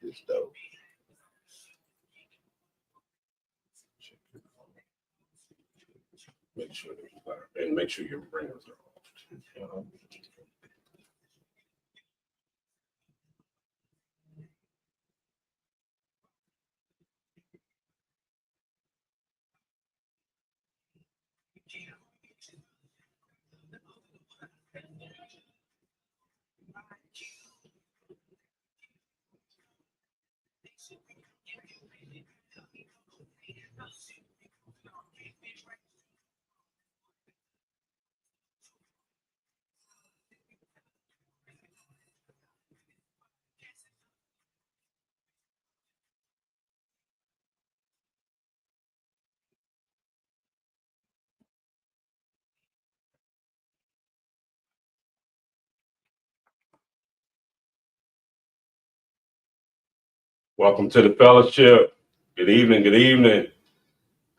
It's dope. Make sure your bringers are off. Welcome to the fellowship. Good evening. Good evening.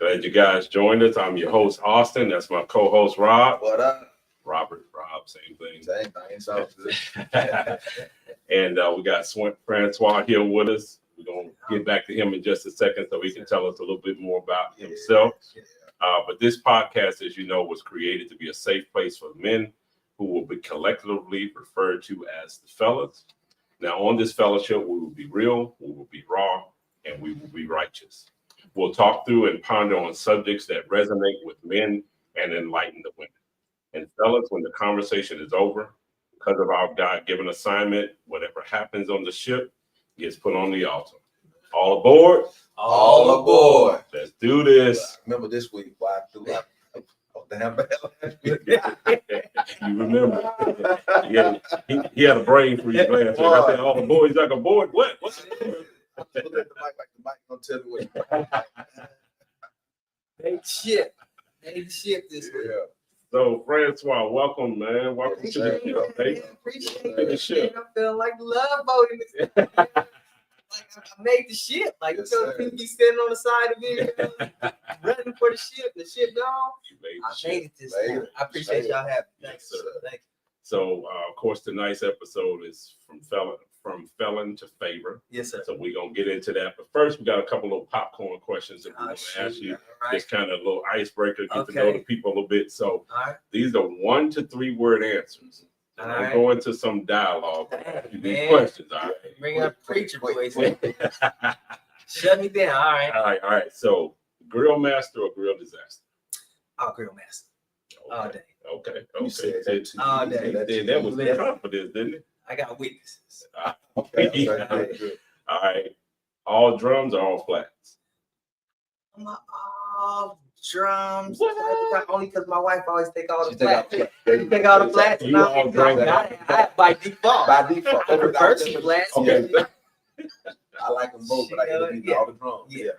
Glad you guys joined us. I'm your host, Austin. That's my co-host, Rob. What up? Rob, same thing. Same thing. It's all good. And we got Francois here with us. We're going to get back to him in just a second so he can tell us a little bit more about himself. But this podcast, as you know, was created to be a safe place for men who will be collectively referred to as the fellas. Now, on this fellowship, we will be real, we will be raw, and we will be righteous. We'll talk through and ponder on subjects that resonate with men and enlighten the women. And fellas, when the conversation is over, because of our God-given assignment, whatever happens on the ship gets put on the altar. All aboard? All aboard. Let's do this. Remember this week, why I threw out damn bad. You remember? Yeah, he had a brain freeze last week. I said, all aboard. He's like, aboard? What? What's I looked at the mic gonna tell me what. They ship this week. Yeah. So, Francois, welcome, man. Welcome to the show. Hey, Appreciate the it. ship. I'm feeling like the love boat in this. Like I made the ship. Like Yes, you know, sir. people be standing on the side of it, running for the ship. The ship gone. You made the I ship. made it this Made time. it. I appreciate y'all having me. Yes, Thanks, sir. Thank you. So, of course, tonight's episode is from felon to favor. Yes, sir. So we're going to get into that. But first, we got a couple of popcorn questions that we're going to ask you. All right. Just kind of a little icebreaker, get to Okay. know the people a little bit. So All right. these are 1 to 3 word answers. And All I'll right. go into some dialogue. Dang, These man. questions, all right? Bring up preacher voice. wait. Shut me down. All right. All right. So grill master or grill disaster? I'll grill master all Okay. day. Okay. You said that too. All You said day. that too. That was Listen. confidence, didn't it? I got witnesses. Okay. Yeah. Good. All right. All drums or all flats? I'm all drums. What? Only because my wife always take all She the take out flats. the- You take all the flats. You all drums. I by default. By default. I prefer some flats. Okay. I like them both, but I get to beat all the drums. Yeah.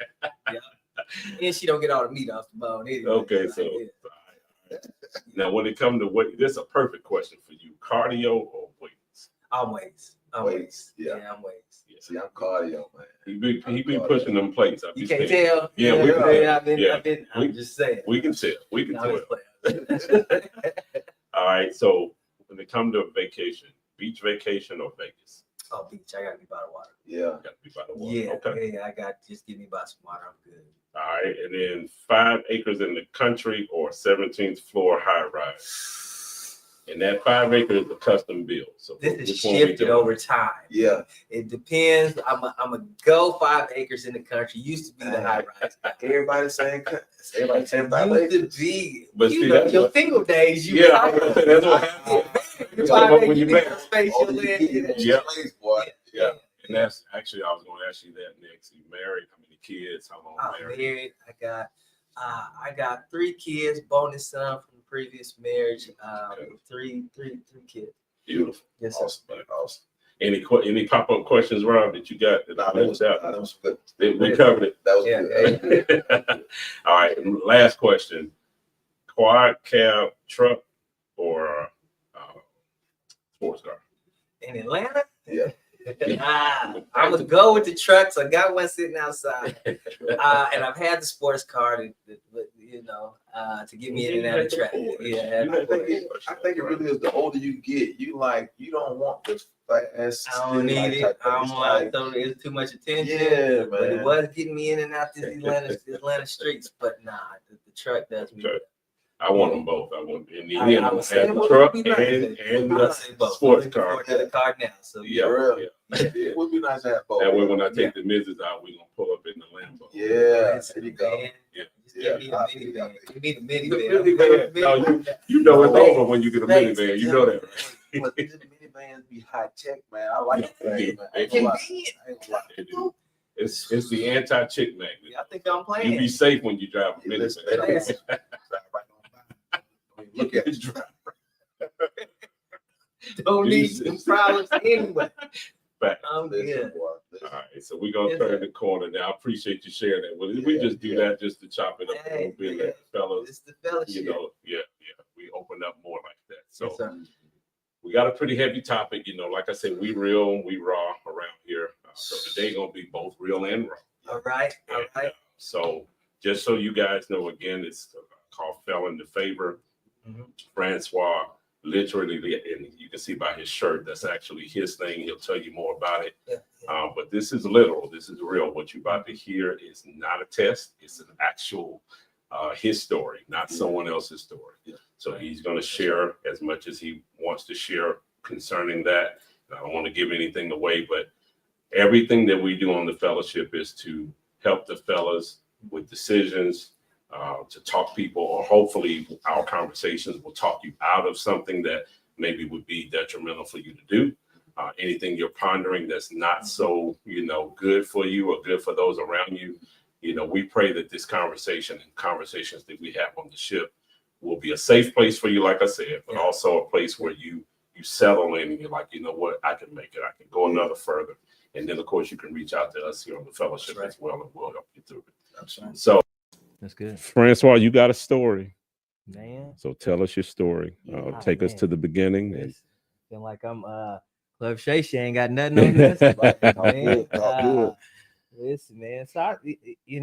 And she don't get all the meat off the bone. Anyway. Okay, so now when it comes to weight, this is a perfect question for you: cardio or weights? I'm weights. Weights. Yeah, Yeah. I'm weights. See, I'm cardio, man. He be pushing them plates. I be You can't saying. tell. Yeah, You we know can what I'm saying? tell. I've been. We- I'm just saying. We can tell. We can I'm tell. just playing. All right. So when it comes to a vacation, beach vacation or Vegas, Oh, beach. I gotta be by the water. Yeah. got to be by the water. Yeah. Okay. Yeah. I got just give me by some water. I'm good. All right. And then 5 acres in the country or 17th floor high rise. And that 5 acres is a custom build. So This is which one we shifted doing? over time. Yeah. It depends. I'm a go 5 acres in the country. Used to be the high rise. Everybody saying, everybody saying Used to be. But you see, know, that's your what- single days. You Yeah, I was gonna say, that's what happens. You Talk about when you need married. some space. Oh, You'll you live. get Yeah. it. Yeah. Place, boy. Yeah. And that's actually, I was going to ask you that next. You married? How many kids? How long I'm married? married. I got 3 kids, bonus son from the previous marriage. Okay. Three kids. Beautiful. Yes, sir. Awesome, man. Awesome. Any pop up questions, Rob, that you got? That I left out? That was good. We covered it. That was Yeah, good. All right. And last question: quad cab truck or sports car? In Atlanta, Yeah. I'm gonna go with the trucks. I got one sitting outside, and I've had the sports car to get me in and out of traffic. Yeah, I think it really is. The older you get, you don't want this fast. I don't need it. I don't like it's too much attention. Yeah, man. But it was getting me in and out this Atlanta streets. But nah, the truck does me. Okay. I want them both. I want and I have was saying, the well, truck it'd be nice. and I the say both. sports I'm looking car. forward to the car now. So Yeah, Real. yeah. It would be nice to have both. That way, when I take the missus out, we gonna pull up in the Lambo. Yeah, there you go. Yeah. Just give me the minivan. Give me the Minivan. No, minivan. You know it's Thanks. over when you get a minivan. You know that, right? But these minivans be high tech, man. I like Yeah. it, man. I ain't gonna lie. I ain't gonna lie. It's the anti-chick magnet. I think I'm playing. You be safe when you drive a Listen, minivan. listen. Drive right on by. Look at it. Don't need them problems anyway. Back. I'm Listen, good. boy. Listen. All right, so we're gonna turn the corner now. I appreciate you sharing that with us. We just do that just to chop it up a little bit, let the fellas, It's the fellowship. you know, yeah. We open up more like that. So Yes, sir. we got a pretty heavy topic, you know. Like I said, we real, we raw around here. So today gonna be both real and raw. All right. All And, right. so just so you guys know, again, it's called Felon the Favor. Mhm. Francois, literally, and you can see by his shirt, that's actually his thing. He'll tell you more about it. Yeah. But this is literal. This is real. What you're about to hear is not a test. It's an actual his story, not someone else's story. Yeah. So he's going to share as much as he wants to share concerning that. I don't want to give anything away, but everything that we do on the fellowship is to help the fellas with decisions, to talk people, or hopefully our conversations will talk you out of something that maybe would be detrimental for you to do. Anything you're pondering that's not so, good for you or good for those around you. We pray that this conversation and conversations that we have on the ship will be a safe place for you, like I said, but also a place where you settle in and you're like, you know what, I can make it. I can go another further. And then, of course, you can reach out to us here on the fellowship as well, and we'll help you through it. That's right. So, That's good, Francois, you got a story. man. So tell us your story. Take us man. to the beginning. And It's feel like I'm Club Shay. She ain't got nothing on this. Man, listen, man. So I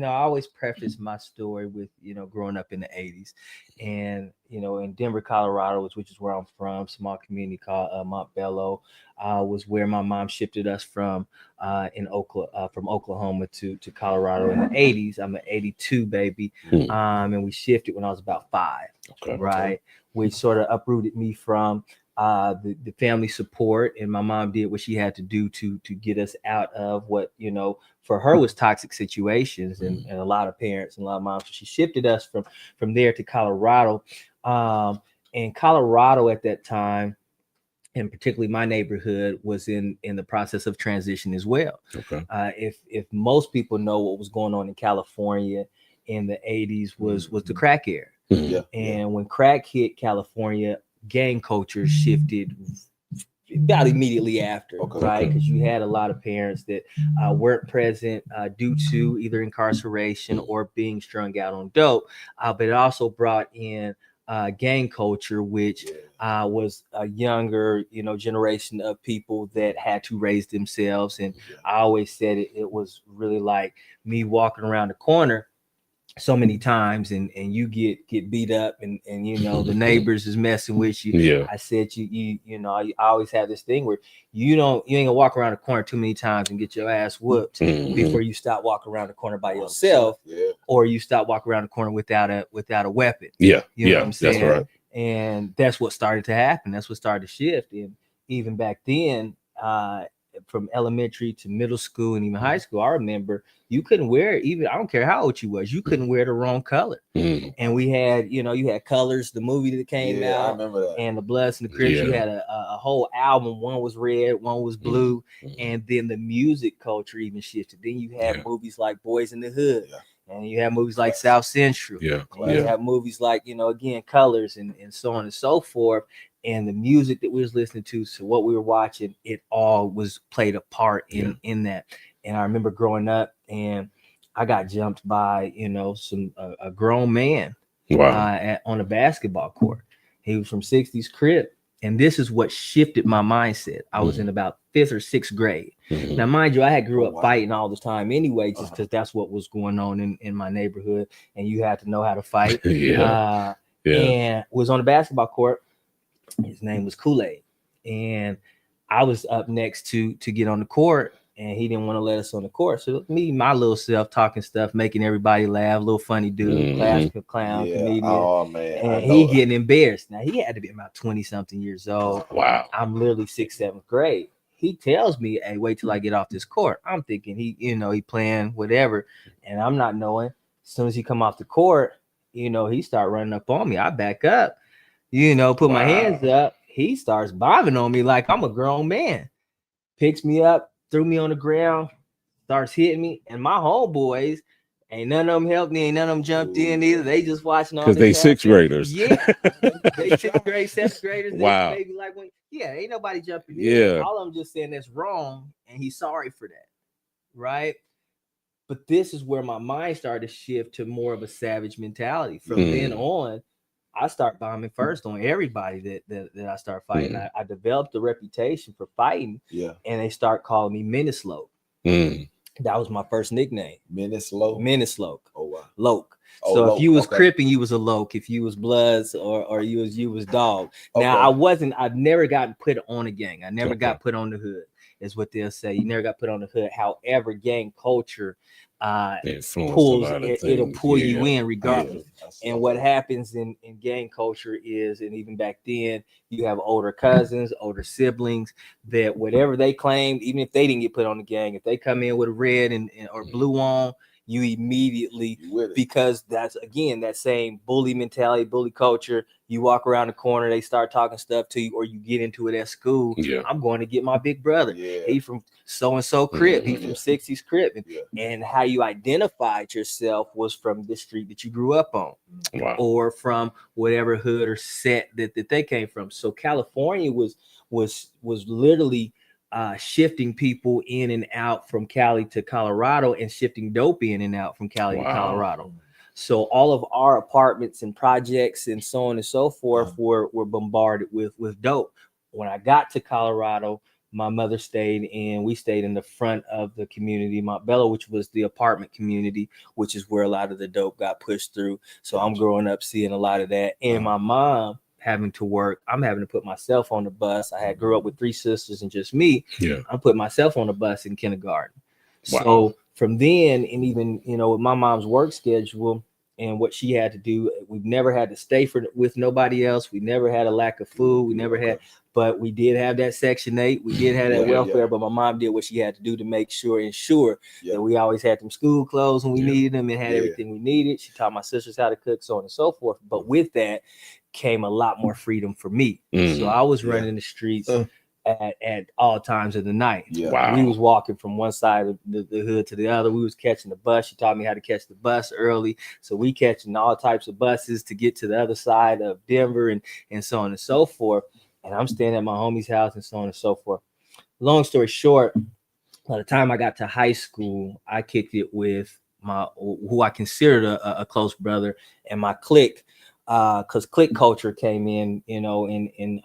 always preface my story with growing up in the '80s, and in Denver, Colorado, which is where I'm from, small community called Montbello, was where my mom shifted us from from Oklahoma to Colorado in the '80s. I'm an '82 baby, and we shifted when I was about 5. Okay. Right, which sort of uprooted me from the family support, and my mom did what she had to do to get us out of what for her was toxic situations, and a lot of parents and a lot of moms. So she shifted us from there to Colorado, and Colorado at that time, and particularly my neighborhood, was in the process of transition as well. Okay. If most people know what was going on in California in the '80s was the crack era. Yeah. And when crack hit California, gang culture shifted about immediately after, right? Because you had a lot of parents that weren't present due to either incarceration or being strung out on dope, but it also brought in gang culture, which was a younger, generation of people that had to raise themselves. And I always said it was really like me walking around the corner so many times and you get beat up and the neighbors is messing with you. Yeah. I said I always have this thing where you ain't gonna walk around the corner too many times and get your ass whooped before you stop walking around the corner by yourself, or you stop walking around the corner without a weapon. Yeah. You know what I'm saying? That's right. And that's what started to happen. That's what started to shift. And even back then, from elementary to middle school and even high school, I remember you couldn't wear I don't care how old you was, you couldn't wear the wrong color. And we had, you had Colors, the movie that came out, I remember that. and the Bloods and the Crips. You had a whole album. One was red, one was blue, and then the music culture even shifted. Then you had movies like Boys in the Hood, and you have movies like South Central. You have movies like, again, Colors and so on and so forth. And the music that we was listening to, so what we were watching, it all was played a part in that. And I remember growing up, and I got jumped by a grown man on a basketball court. He was from 60s Crip, and this is what shifted my mindset. I was in about 5th or 6th grade. Now, mind you, I had grew up fighting all the time anyway, just because that's what was going on in my neighborhood, and you had to know how to fight. And was on the basketball court. His name was Kool-Aid, and I was up next to get on the court, and he didn't want to let us on the court. So me, my little self, talking stuff, making everybody laugh, little funny dude, classical clown, comedian. Oh man, And he getting embarrassed. Now he had to be about 20 something years old. Wow. I'm literally 6th, 7th grade. He tells me, "Hey, wait till I get off this court." I'm thinking he playing whatever, and I'm not knowing. As soon as he come off the court, he start running up on me. I back up, put my hands up. He starts bombing on me like I'm a grown man. Picks me up, threw me on the ground, starts hitting me, and my homeboys, ain't none of them helped me, ain't none of them jumped in either. They just watching all Because they this 6th happen. graders. Yeah, they 6th grade, 7th graders. Wow. Maybe like when, ain't nobody jumping in. Yeah. All of them just saying that's wrong, and he's sorry for that, right? But this is where my mind started to shift to more of a savage mentality. From then on, I start bombing first on everybody that I start fighting. I developed a reputation for fighting, and they start calling me Menace Loke. That was my first nickname. Menace Loke. Oh wow, Loke. Oh, so Loke. If you was Okay. Crippin', you was a Loke. If you was Bloods or you was Dog. Now I've never gotten put on a gang. I never got put on the hood, is what they'll say. You never got put on the hood. However, gang culture it'll pull you in regardless. And what happens in gang culture is, and even back then, you have older cousins, older siblings that whatever they claim, even if they didn't get put on the gang, if they come in with a red and or blue on, you immediately, because that's again that same bully mentality, bully culture. You walk around the corner, they start talking stuff to you, or you get into it at school. I'm going to get my big brother. He from so and so crib. He from 60s crib. And how you identified yourself was from the street that you grew up on, or from whatever hood or set that they came from. So California was literally shifting people in and out from Cali to Colorado, and shifting dope in and out from Cali to Colorado. So all of our apartments and projects and so on and so forth were bombarded with dope. When I got to Colorado, my mother we stayed in the front of the community, Montbello, which was the apartment community, which is where a lot of the dope got pushed through. So I'm growing up seeing a lot of that. And my mom having to work, I'm having to put myself on the bus. I had grew up with 3 sisters and just me. I'm putting myself on the bus in kindergarten. So from then, and even with my mom's work schedule and what she had to do, we've never had to stay with nobody else. We never had a lack of food. We never had, but we did have that Section 8. We did have that welfare, but my mom did what she had to do to ensure that we always had them school clothes when we needed them, and had everything we needed. She taught my sisters how to cook, so on and so forth. But with that came a lot more freedom for me. So I was running the streets at all times of the night. We was walking from one side of the hood to the other. We was catching the bus. She taught me how to catch the bus early. So we catching all types of buses to get to the other side of Denver and so on and so forth. And I'm staying at my homie's house and so on and so forth. Long story short, by the time I got to high school, I kicked it with who I considered a close brother, and my clique, because clique culture came in, in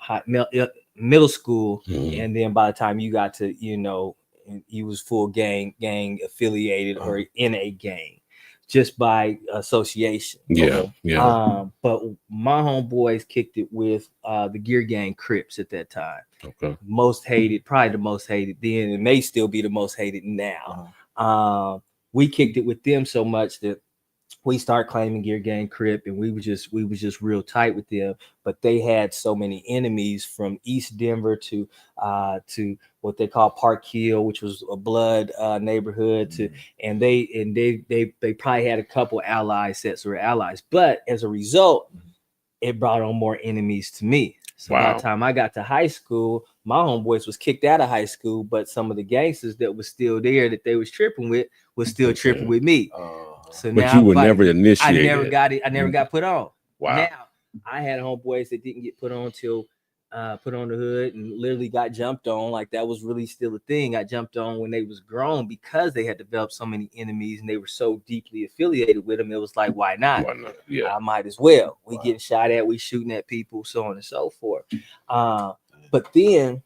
middle school, and then by the time you got to, you was full gang affiliated or in a gang, just by association. But my homeboys kicked it with the Gear Gang Crips at that time. Most hated, probably the most hated then, and may still be the most hated now. We kicked it with them so much that we start claiming Gear Gang Crip, and we was just real tight with them. But they had so many enemies from East Denver to what they call Park Hill, which was a blood neighborhood, and they probably had a couple sets of allies. But as a result, it brought on more enemies to me. So by the time I got to high school, my homeboys was kicked out of high school, but some of the gangsters that was still there that they was tripping with was still tripping with me. So but now you were never initiated. I never got put on. Now I had homeboys that didn't get put on till put on the hood, and literally got jumped on. Like that was really still a thing. I jumped on when they was grown, because they had developed so many enemies and they were so deeply affiliated with them. It was like, why not? I might as well. We getting shot at, we shooting at people, so on and so forth. But then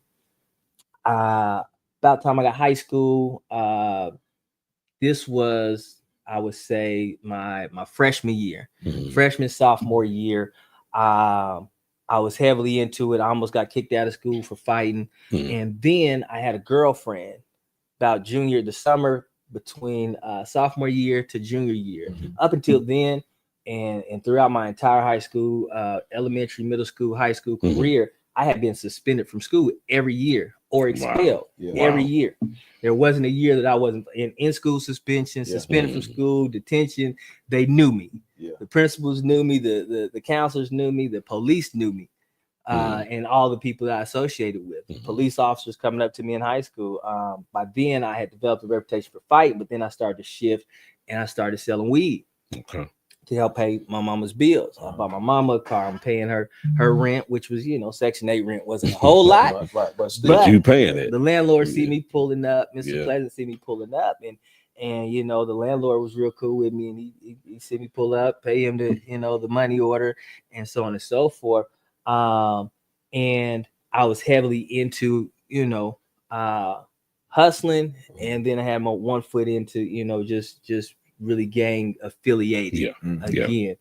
about the time I got high school, this was, I would say, my freshman year, freshman, sophomore year. I was heavily into it. I almost got kicked out of school for fighting. And then I had a girlfriend about the summer between sophomore year to junior year. Up until then, and throughout my entire high school, elementary, middle school, high school career, I had been suspended from school every year or expelled every year. There wasn't a year that I wasn't in school suspension, suspended from school, detention. They knew me. The principals knew me, the counselors knew me, the police knew me, and all the people that I associated with. Police officers coming up to me in high school. By then, I had developed a reputation for fighting, but then I started to shift and I started selling weed to help pay my mama's bills. I bought my mama a car. I'm paying her rent, which was, Section 8 rent wasn't a whole lot. But But you paying it. the landlord see me pulling up, Mr. Pleasant see me pulling up, and the landlord was real cool with me, and he see me pull up, pay him the money order, and so on and so forth. And I was heavily into hustling, and then I had my one foot into just really gang affiliated again.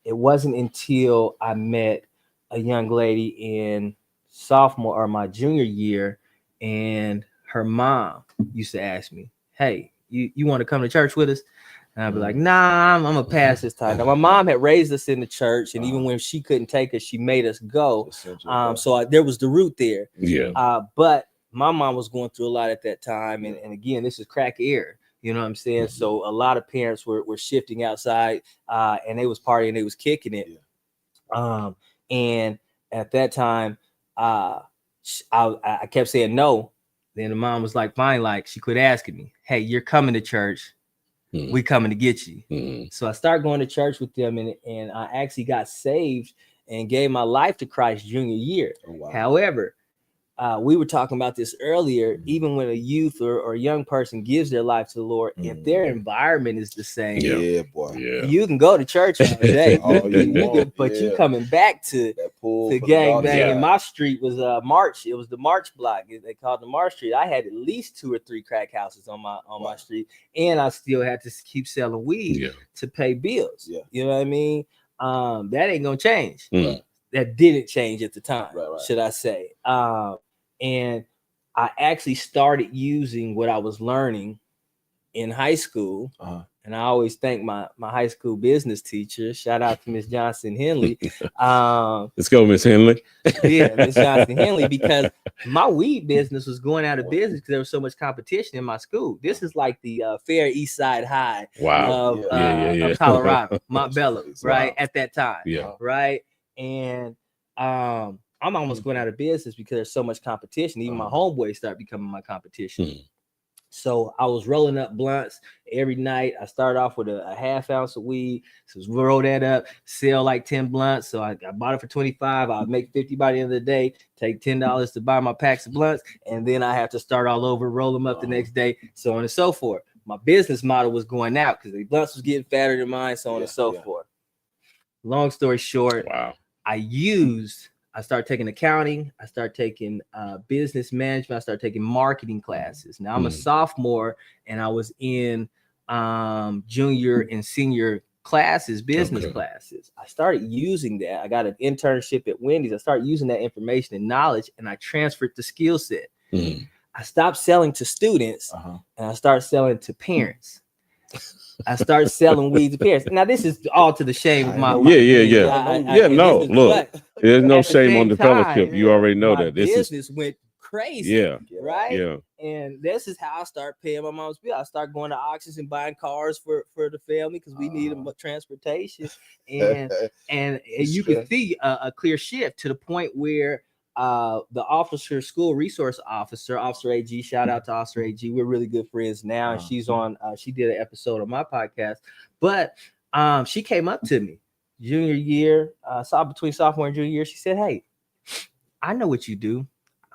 It wasn't until I met a young lady in sophomore or my junior year, and her mom used to ask me, "Hey, you want to come to church with us?" And I'd be like, "Nah, I'm gonna pass this time." Now, my mom had raised us in the church, and even when she couldn't take us, she made us go. So there was the root there. But my mom was going through a lot at that time, and again, this is crack era. You know what I'm saying? So a lot of parents were shifting outside, and they was partying, they was kicking it. And at that time, I kept saying no. Then the mom was like, fine, like she quit asking me, "Hey, you're coming to church. We coming to get you." So I started going to church with them, and I actually got saved and gave my life to Christ junior year. However, we were talking about this earlier. Even when a youth or a young person gives their life to the Lord, if their environment is the same, you can go to church all day, but you coming back to gang banging. My street was March. It was the March block. They called the March Street. I had at least 2 or 3 crack houses on my street, and I still had to keep selling weed to pay bills. You know what I mean? That ain't gonna change. That didn't change at the time, should I say? And I actually started using what I was learning in high school. And I always thank my high school business teacher. Shout out to Miss Johnson Henley. Let's go, Miss Henley. Miss Johnson Henley, because my weed business was going out of business because there was so much competition in my school. This is like the Fair East Side High of Colorado, Montbello, right? At that time, right? And I'm almost going out of business because there's so much competition. Even my homeboys start becoming my competition. So I was rolling up blunts every night. I started off with a half ounce of weed. So roll that up, sell like 10 blunts. So I bought it for 25. I'll make 50 by the end of the day, take $10 to buy my packs of blunts. And then I have to start all over, roll them up the next day, so on and so forth. My business model was going out because the blunts was getting fatter than mine, so on and so forth. Long story short, I started taking accounting. I started taking business management. I started taking marketing classes. Now I'm a sophomore, and I was in junior and senior classes, business classes. I started using that. I got an internship at Wendy's. I started using that information and knowledge, and I transferred the skill set. I stopped selling to students, and I started selling to parents. I started selling weed to parents. Now, this is all to the shame of my Look, there's no shame on the fellowship. You already know that. This business went crazy. Right? Yeah. And this is how I started paying my mom's bill. I started going to auctions and buying cars for the family because we needed transportation. And you can see a clear shift to the point where the school resource officer, Officer AG, shout out to Officer AG. We're really good friends now. And she's on, she did an episode on my podcast, but she came up to me junior year, between sophomore and junior year. She said, "Hey, I know what you do."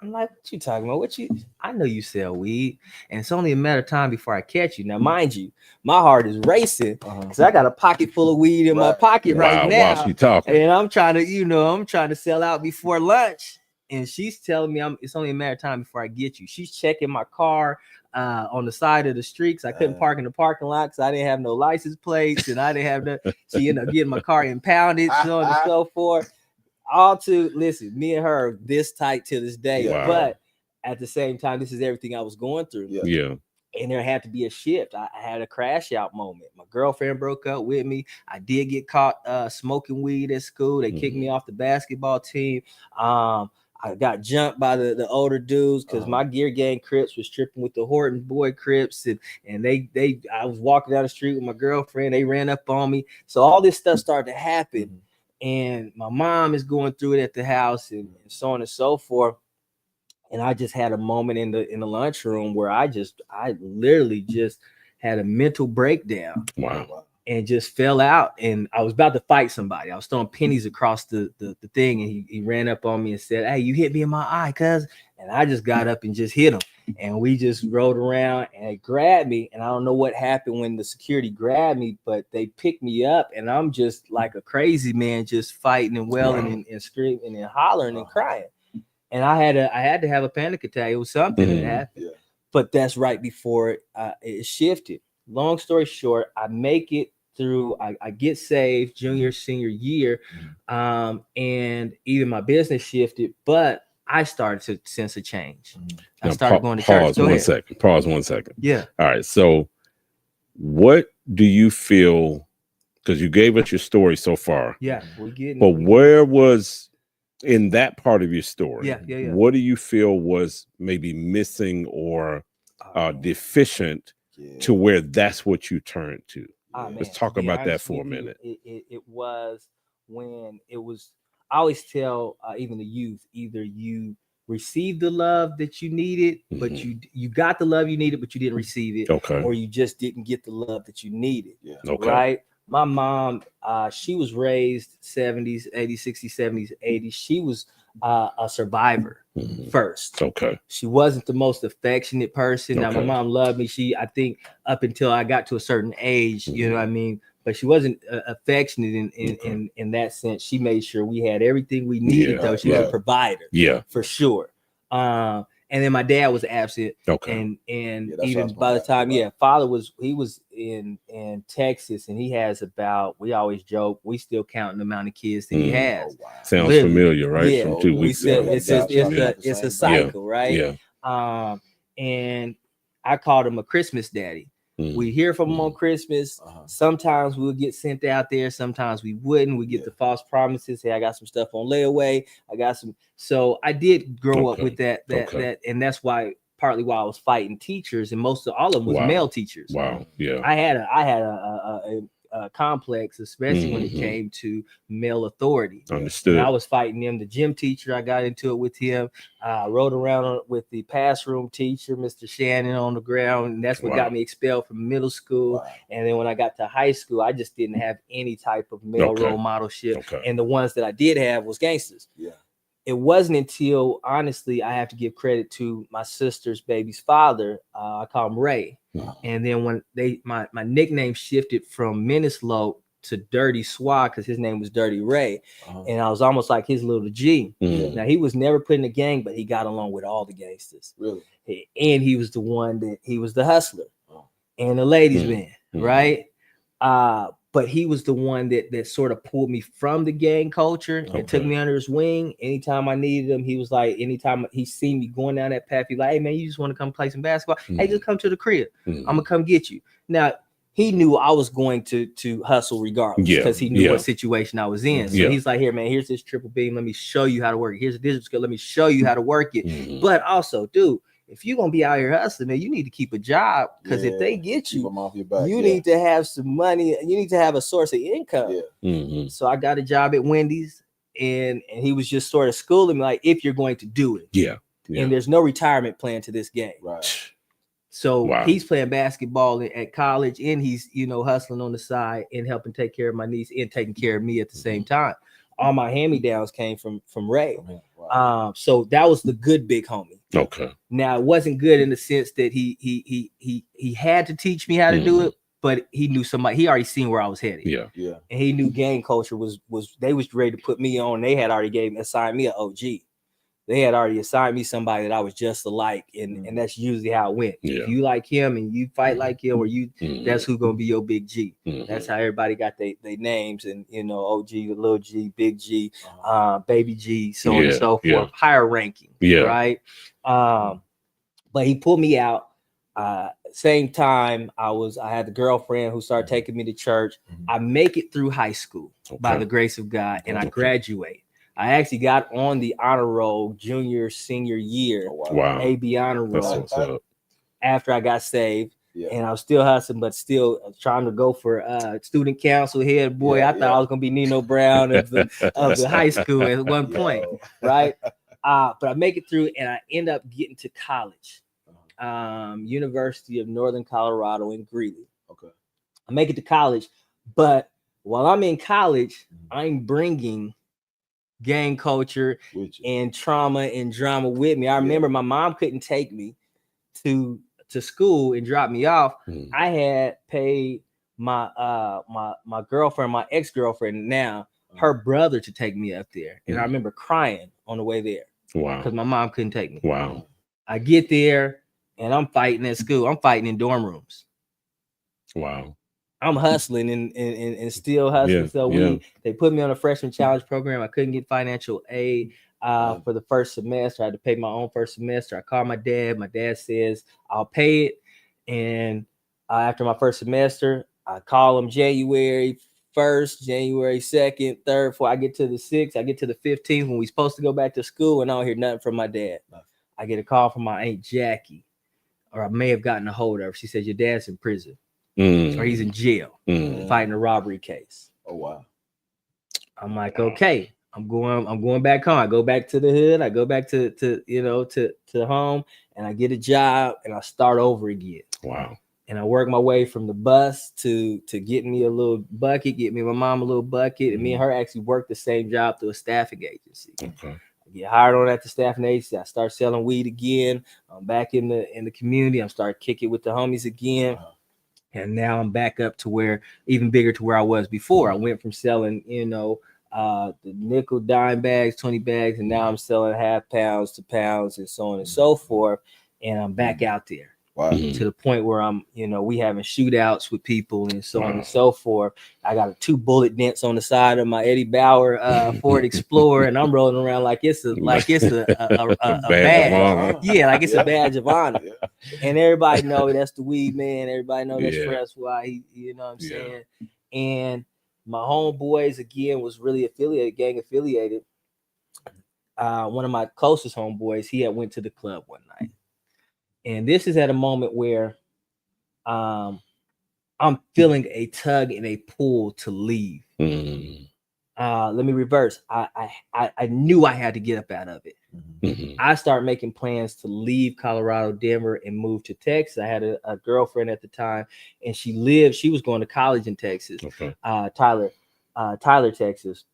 I'm like, "What you talking about? I know you sell weed, and it's only a matter of time before I catch you." Now, mind you, my heart is racing because I got a pocket full of weed in my pocket right now. While she talking. And I'm trying to sell out before lunch. And she's telling me it's only a matter of time before I get you. She's checking my car on the side of the street because I couldn't park in the parking lot because I didn't have no license plates and I didn't have she ended up getting my car impounded, so on and so forth. listen, me and her this tight to this day. Wow. But at the same time, this is everything I was going through. Yeah. And there had to be a shift. I had a crash out moment. My girlfriend broke up with me. I did get caught smoking weed at school. They kicked me off the basketball team. I got jumped by the older dudes because my Gear Gang Crips was tripping with the Horton Boy Crips, and I was walking down the street with my girlfriend. They ran up on me. So all this stuff started to happen, and my mom is going through it at the house, and so on and so forth. And I just had a moment in the lunchroom where I literally just had a mental breakdown. Wow. And just fell out, and I was about to fight somebody. I was throwing pennies across the thing, and he ran up on me and said, "Hey, you hit me in my eye, cuz." And I just got up and just hit him, and we just rode around, and they grabbed me, and I don't know what happened when the security grabbed me, but they picked me up, and I'm just like a crazy man, just fighting and wailing and screaming and hollering and crying. And I had to have a panic attack. It was something that happened, but that's right before it shifted. Long story short, I make it through. I get saved junior, senior year, and even my business shifted, but I started to sense a change. I started going to church. Pause 1 second. Yeah. All right. So, what do you feel? Because you gave us your story so far. Yeah, we're getting. But where was in that part of your story? Yeah. What do you feel was maybe missing or deficient to where that's what you turned to? Let's talk about that for a minute. It was when it was. I always tell even the youth, either you received the love that you needed, but you got the love you needed, but you didn't receive it, or you just didn't get the love that you needed. Right? My mom, she was raised 70s, 80s, 60s, 70s, 80s. She was a survivor first. She wasn't the most affectionate person. Now, my mom loved me. I think up until I got to a certain age, you know what I mean? But she wasn't affectionate in that sense. She made sure we had everything we needed, though. She was a provider. For sure. And then my dad was absent. And even by the time, father was in Texas, and he has about, we always joke, we still counting the amount of kids that he has. Sounds familiar, right? Yeah. From 2 weeks ago. It's a cycle, right? Yeah. And I called him a Christmas daddy. We hear from him on Christmas. Sometimes we'll get sent out there. Sometimes we wouldn't. We get the false promises. Hey, I got some stuff on layaway. I got some. So I did grow up with that, and that's partly why I was fighting teachers, and most of all of them was male teachers. Wow. Yeah. I had a complex, especially when it came to male authority. Understood. And I was fighting them. The gym teacher, I got into it with him. Rode around with the pass room teacher, Mr. Shannon, on the ground. And that's what got me expelled from middle school. And then when I got to high school, I just didn't have any type of male role modelship. And the ones that I did have was gangsters. It wasn't until, honestly, I have to give credit to my sister's baby's father. I call him Ray. And then when my nickname shifted from Menislope to Dirty Swag, because his name was Dirty Ray, and I was almost like his little G. Now, he was never put in a gang, but he got along with all the gangsters. Really? And he was he was the hustler and the ladies man, right? But he was the one that sort of pulled me from the gang culture and took me under his wing. Anytime I needed him, he was like, anytime he seen me going down that path, he's like, "Hey man, you just want to come play some basketball? Hey, just come to the crib. I'm gonna come get you." Now, he knew I was going to hustle regardless, because he knew what situation I was in. So he's like, "Here, man, here's this triple beam. Let me show you how to work it. Here's a digital skill. Let me show you how to work it." But also, dude, if you're gonna be out here hustling, man, you need to keep a job, because if they get you, you need to have some money. You need to have a source of income. So I got a job at Wendy's, and he was just sort of schooling me, like, if you're going to do it. And there's no retirement plan to this game. So he's playing basketball at college, and he's, hustling on the side and helping take care of my niece and taking care of me at the same time. All my hand-me-downs came from Ray. So that was the good big homie. Now, it wasn't good in the sense that he had to teach me how to do it, but he knew somebody. He already seen where I was headed. And he knew gang culture was they was ready to put me on. They had already assigned me an OG. they had already assigned me somebody that I was just alike, and that's usually how it went. Yeah. If you like him and you fight like him, or you, that's who's gonna be your big G. That's how everybody got they names, and OG, little G, big G, baby G, so on and so forth, higher ranking, right? But he pulled me out. Same time, I had the girlfriend who started taking me to church. I make it through high school by the grace of God, and I graduate. I actually got on the honor roll junior, senior year, AB honor roll after I got saved. And I was still hustling, but still trying to go for student council head. Boy, I thought I was gonna be Nino Brown of the high school at one point, right? But I make it through, and I end up getting to college. University of Northern Colorado in Greeley. Okay. I make it to college, but while I'm in college, I'm bringing gang culture and trauma and drama with me. I remember my mom couldn't take me to school and drop me off. I had paid my my girlfriend, my ex-girlfriend now, her brother to take me up there. And I remember crying on the way there. Wow. Because my mom couldn't take me. Wow. I get there, and I'm fighting at school. I'm fighting in dorm rooms. Wow. I'm hustling and still hustling. They put me on a freshman challenge program. I couldn't get financial aid for the first semester. I had to pay my own first semester. I called my dad. My dad says, I'll pay it. And after my first semester, I call him January 1st, January 2nd, 3rd, 4th. I get to the 6th. I get to the 15th when we're supposed to go back to school, and I don't hear nothing from my dad. I get a call from my Aunt Jackie. Or I may have gotten a hold of her. She said, your dad's in prison, or he's in jail fighting a robbery case. Oh, wow. I'm like, okay, I'm going back home. I go back to the hood. I go back to home, and I get a job, and I start over again. Wow. And I work my way from the bus to getting me a little bucket, get me and my mom a little bucket, and me and her actually worked the same job through a staffing agency. Okay. Get hired on at the staffing agency. I start selling weed again. I'm back in the community. I'm starting kicking with the homies again. And now I'm back up to where, even bigger to where I was before. I went from selling, the nickel, dime bags, 20 bags, and now I'm selling half pounds to pounds and so on and so forth. And I'm back out there. Wow. To the point where I'm, we having shootouts with people and so on and so forth. I got 2 bullet dents on the side of my Eddie Bauer Ford Explorer, and I'm rolling around like it's a badge. Yeah, like it's a badge of honor. And everybody know that's the weed man. Everybody know that's Fresh Why. You know what I'm saying? And my homeboys again was really gang affiliated. One of my closest homeboys, he had went to the club one night. And this is at a moment where I'm feeling a tug and a pull to leave. Let me reverse. I knew I had to get up out of it. I started making plans to leave Colorado, Denver, and move to Texas. I had a girlfriend at the time, and she was going to college in Texas, Tyler, Texas.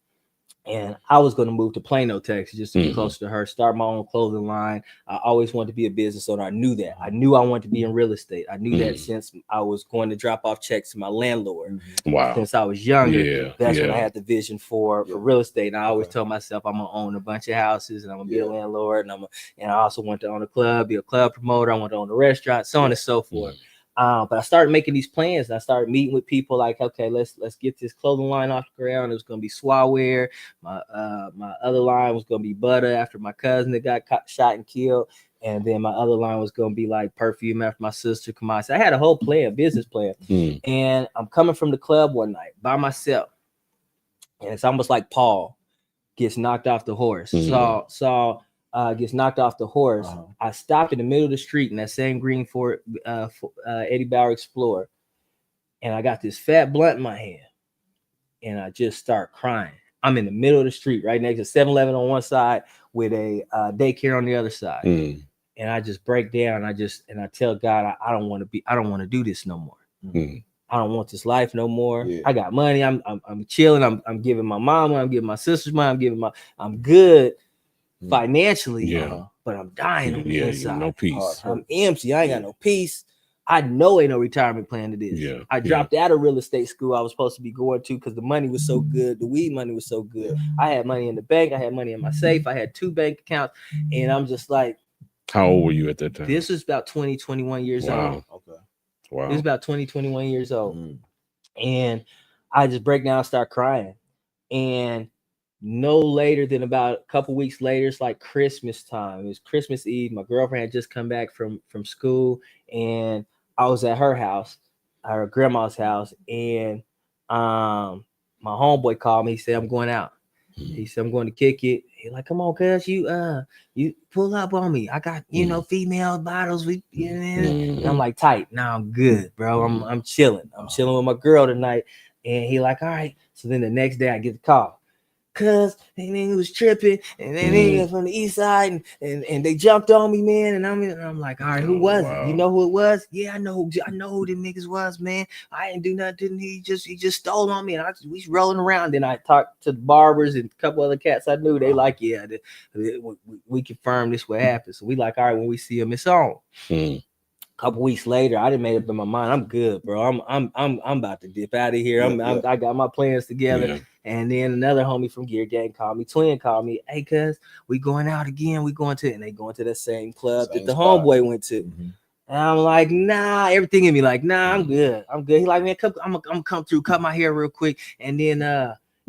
And I was going to move to Plano, Texas, just to be closer to her, start my own clothing line. I always wanted to be a business owner. I knew that. I knew I wanted to be in real estate. I knew that since I was going to drop off checks to my landlord. Wow. Since I was younger, that's when I had the vision for real estate. And I always told myself I'm going to own a bunch of houses, and I'm going to be a landlord. And I also want to own a club, be a club promoter. I want to own a restaurant, so on and so forth. But I started making these plans, and I started meeting with people like, okay, let's get this clothing line off the ground. It was going to be Swaware. My other line was going to be Butter after my cousin that got shot and killed. And then my other line was going to be like perfume after my sister Kamasi. So I had a whole business plan. And I'm coming from the club one night by myself. And it's almost like Paul gets knocked off the horse. Saul gets knocked off the horse. I stopped in the middle of the street in that same green Ford Eddie Bauer Explorer, and I got this fat blunt in my hand, and I just start crying. I'm in the middle of the street, right next to 7-Eleven on one side with a daycare on the other side, and I just break down. And I tell God, I don't want to do this no more. I don't want this life no more. I got money. I'm chilling. I'm giving my mama. I'm giving my sister's money. I'm good financially, but I'm dying on the inside. No peace. I'm empty. I ain't got no peace. I know ain't no retirement plan to this. Yeah, I dropped out of real estate school I was supposed to be going to because the money was so good. The weed money was so good. I had money in the bank. I had money in my safe. I had 2 bank accounts. And I'm just like, how old were you at that time? this was about 20, 21 years old. Okay. Wow. This was about 20, 21 years old. Mm. And I just break down and start crying. And no later than about a couple weeks later, it's like Christmas time. It was Christmas Eve. My girlfriend had just come back from school, and I was at her house, her grandma's house, and my homeboy called me. He said, I'm going out. He said, I'm going to kick it. He like, come on, cuz you pull up on me. I got, female bottles. And I'm like, tight. Now I'm good, bro. I'm chilling. I'm chilling with my girl tonight. And he like, all right. So then the next day I get the call. Cuz and then he was tripping, and then he was from the east side, and they jumped on me, man. And I'm like, all right, who was it? You know who it was? Yeah, I know who them niggas was, man. I didn't do nothing. He just stole on me, and we rolling around. Then I talked to the barbers and a couple other cats I knew. They like, yeah, we confirmed this what happened. So we like, all right, when we see him, it's on. Couple weeks later, I didn't make up in my mind. I'm good, bro. I'm about to dip out of here. I got my plans together. Yeah. And then another homie from Gear Gang called me. Twin called me. Hey, cuz we going out again. And they going to that same club that the homeboy went to. And I'm like, nah. Everything in me like, nah. I'm good. He like, man, I'm gonna come through, cut my hair real quick, and then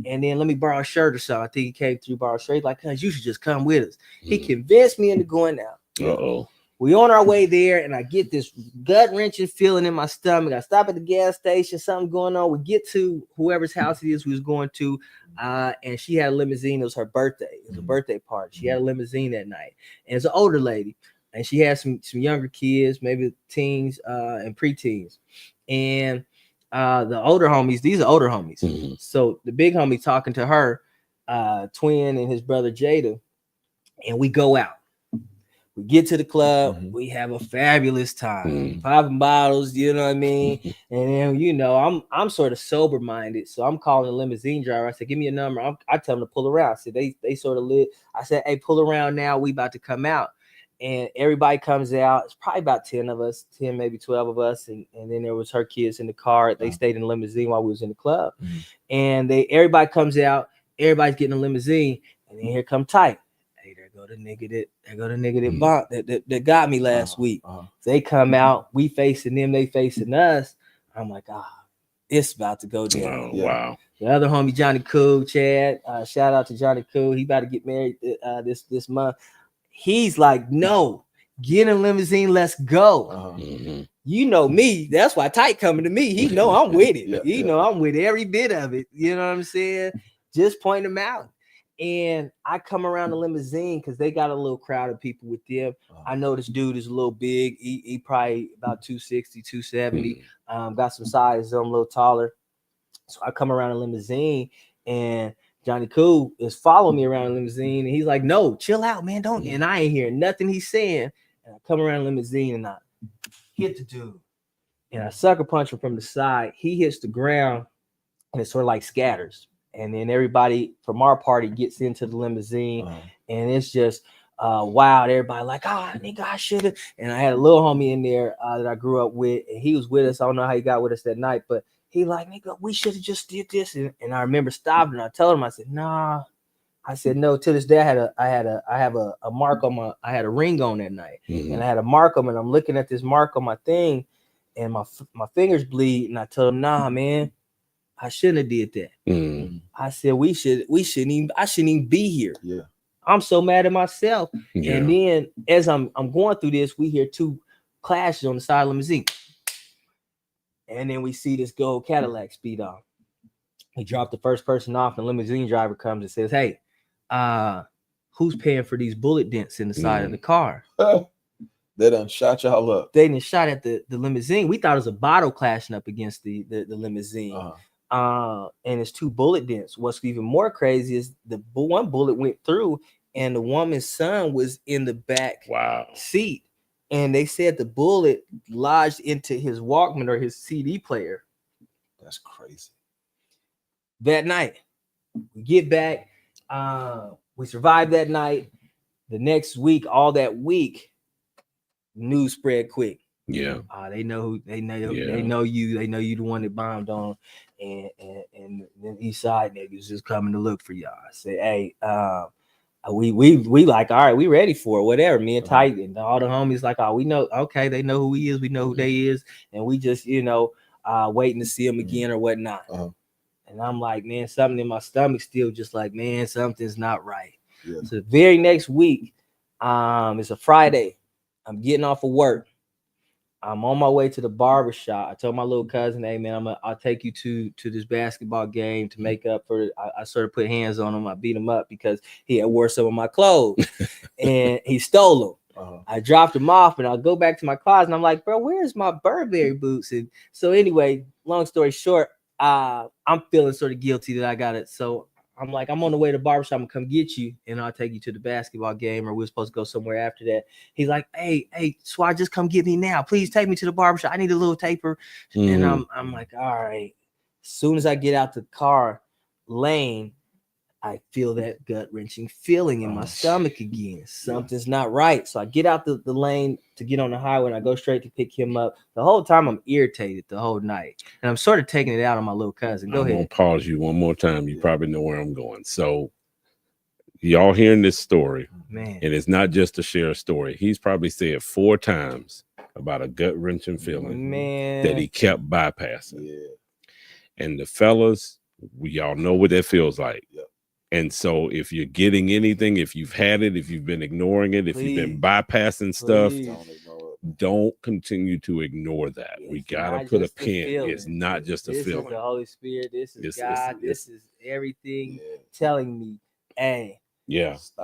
let me borrow a shirt or something. I think he came through, borrow a shirt. He's like, cuz you should just come with us. He convinced me into going out. Uh-oh. We on our way there, and I get this gut-wrenching feeling in my stomach. I stop at the gas station, something going on. We get to whoever's house it is we was going to, and she had a limousine. It was her birthday. It was a birthday party. She had a limousine that night. And it's an older lady, and she had some younger kids, maybe teens and preteens. And the older homies, these are older homies. So the big homie talking to her, Twin and his brother Jada, and we go out. We get to the club, we have a fabulous time, popping bottles, you know what I mean? And then, I'm sort of sober minded, so I'm calling a limousine driver. I said, give me a number. I tell them to pull around. I said, they sort of lit. I said, hey, pull around now. We about to come out. And everybody comes out. It's probably about 10 of us, 10, maybe 12 of us. And then there was her kids in the car. They stayed in the limousine while we was in the club. And everybody comes out. Everybody's getting a limousine. And then here come Type. There go the nigga that got me last week. They come out, we facing them, they facing us. I'm like, it's about to go down. Wow. The other homie, Johnny Cool, Chad, shout out to Johnny Cool. He about to get married this month. He's like, no, get in a limousine, let's go. You know me. That's why Tyke coming to me. He know I'm with it. He know I'm with every bit of it. You know what I'm saying? Just point them out. And I come around the limousine because they got a little crowd of people with them. I know this dude is a little big. He probably about 260, 270. Got some size, I'm a little taller. So I come around the limousine, and Johnny Cool is following me around the limousine. And he's like, no, chill out, man. Don't. And I ain't hearing nothing he's saying. And I come around the limousine, and I hit the dude. And I sucker punch him from the side. He hits the ground, and it sort of like scatters. And then everybody from our party gets into the limousine, and it's just wild. Everybody like, nigga, I should have. And I had a little homie in there that I grew up with, and he was with us. I don't know how he got with us that night, but he like, nigga, we should have just did this. And I remember stopping, and I told him, I said, nah. I said, no. To this day, I have a mark on I had a ring on that night, and I had a mark on it. And I'm looking at this mark on my thing, and my fingers bleed. And I told him, nah, man. I shouldn't have did that. I said I shouldn't even be here. Yeah. I'm so mad at myself. Yeah. And then as I'm going through this, we hear 2 clashes on the side of the limousine. And then we see this gold Cadillac speed off. We drop the first person off, and the limousine driver comes and says, hey, who's paying for these bullet dents in the side of the car? They done shot y'all up. They done shot at the limousine. We thought it was a bottle clashing up against the limousine. And it's 2 bullet dents. What's even more crazy is the one bullet went through, and the woman's son was in the back seat. And they said the bullet lodged into his Walkman or his CD player. That's crazy. That night, we get back. We survived that night. The next week, all that week, news spread quick. Yeah. They know who they know. Yeah. They know you. They know you the one that bombed on, and then East Side niggas just coming to look for y'all. I say, hey, we like, all right, we ready for it, whatever. Me and Titan and all the homies like, oh, we know, okay, they know who he is, we know who they is, and we just waiting to see him again or whatnot. And I'm like, man, something in my stomach still just like, man, something's not right. Yeah. So the very next week, it's a Friday. I'm getting off of work. I'm on my way to the barbershop. I told my little cousin, hey man, I'll take you to this basketball game to make up for it. I sort of put hands on him. I beat him up because he had wore some of my clothes and he stole them. I dropped him off and I'll go back to my closet and I'm like, bro, where's my Burberry boots? And so anyway, long story short, I'm feeling sort of guilty that I got it. So I'm like, I'm on the way to the barbershop. I'm gonna come get you and I'll take you to the basketball game, or we're supposed to go somewhere after that. He's like, hey, Swat, just come get me now. Please take me to the barbershop. I need a little taper. And I'm like, all right. As soon as I get out the car lane, I feel that gut-wrenching feeling in my stomach again. Something's not right. So I get out the lane to get on the highway and I go straight to pick him up. The whole time I'm irritated the whole night. And I'm sort of taking it out on my little cousin. Go ahead. I'm gonna pause you one more time. You probably know where I'm going. So y'all hearing this story, man, and it's not just to share a story. He's probably said 4 times about a gut-wrenching feeling, man, that he kept bypassing. Yeah. And the fellas, we all know what that feels like. Yep. And so if you're getting anything, if you've had it, if you've been ignoring it, if you've been bypassing stuff, don't continue to ignore that. We gotta put a pin. It's not just a feeling. This is the Holy Spirit. This is God. This is everything telling me, hey,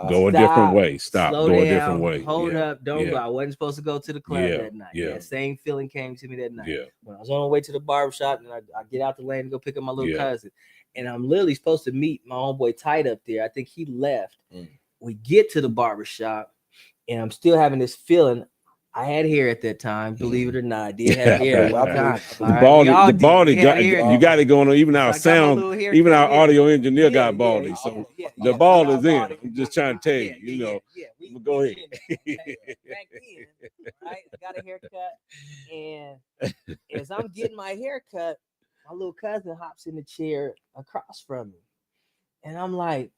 go a different way. Slow go down, a different way. Hold up. Don't go. I wasn't supposed to go to the club that night. That same feeling came to me that night. When I was on the way to the barbershop and I get out the lane and go pick up my little cousin. And I'm literally supposed to meet my homeboy Tight up there. I think he left. We get to the barbershop and I'm still having this feeling. I had hair at that time, believe it or not. I did have hair. The baldy you got it going on. Even our even our audio engineer got baldy. So the ball is in. I'm just trying to tell you, go ahead. Back then, right? I got a haircut, and as I'm getting my haircut, my little cousin hops in the chair across from me, and I'm like,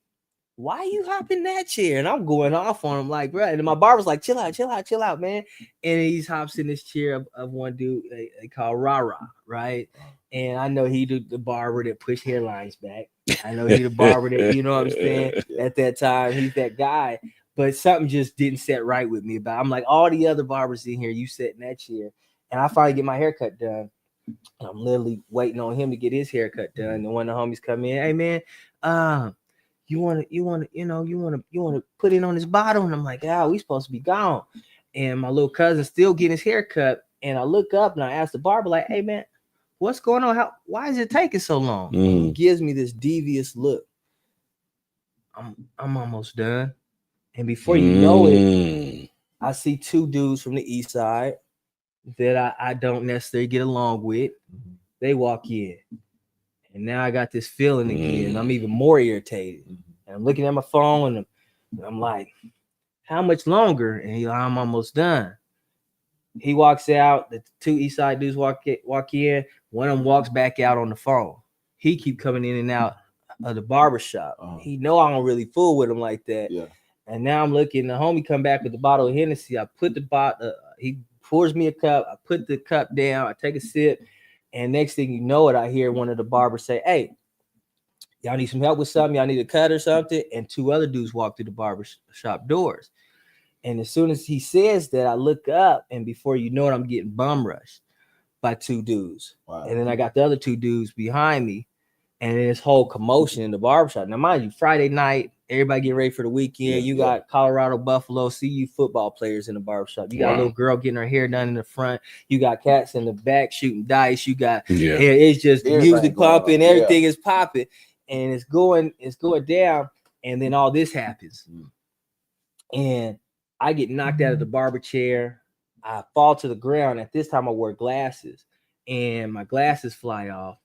why you hop in that chair? And I'm going off on him like, bro. And my barber's like, chill out, man. And he hops in this chair of one dude they call Rara, right? And I know he the barber that push hairlines back. I know he the barber that, you know what I'm saying? At that time, he's that guy. But something just didn't set right with me. But I'm like, all the other barbers in here, you sit in that chair. And I finally get my haircut done. And I'm literally waiting on him to get his haircut done. And one of the homies come in, hey man, you want to put it on his bottle? And I'm like, we supposed to be gone. And my little cousin still getting his haircut. And I look up and I ask the barber, like, hey man, what's going on? Why is it taking so long? He gives me this devious look. I'm almost done. And before you know it, I see 2 dudes from the East Side that I don't necessarily get along with. They walk in. And now I got this feeling again. I'm even more irritated. And I'm looking at my phone and I'm like, how much longer? And I'm almost done. He walks out. The 2 East Side dudes walk in. One of them walks back out on the phone. He keep coming in and out of the barbershop. He know I don't really fool with him like that. Yeah. And now I'm looking. The homie come back with the bottle of Hennessy. I put the bottle. He pours me a cup. I put the cup down. I take a sip. And next thing you know it, I hear one of the barbers say, hey, y'all need some help with something? Y'all need a cut or something? And 2 other dudes walk through the barbershop doors. And as soon as he says that, I look up, and before you know it, I'm getting bum rushed by 2 dudes. Wow. And then I got the other 2 dudes behind me, and this whole commotion in the barbershop. Now, mind you, Friday night, everybody getting ready for the weekend. You got Colorado, Buffalo, CU football players in the barbershop. You got a little girl getting her hair done in the front. You got cats in the back shooting dice. You got it's just music pumping. Everything is popping, and it's going down. And then all this happens, and I get knocked out of the barber chair. I fall to the ground. At this time, I wore glasses, and my glasses fly off.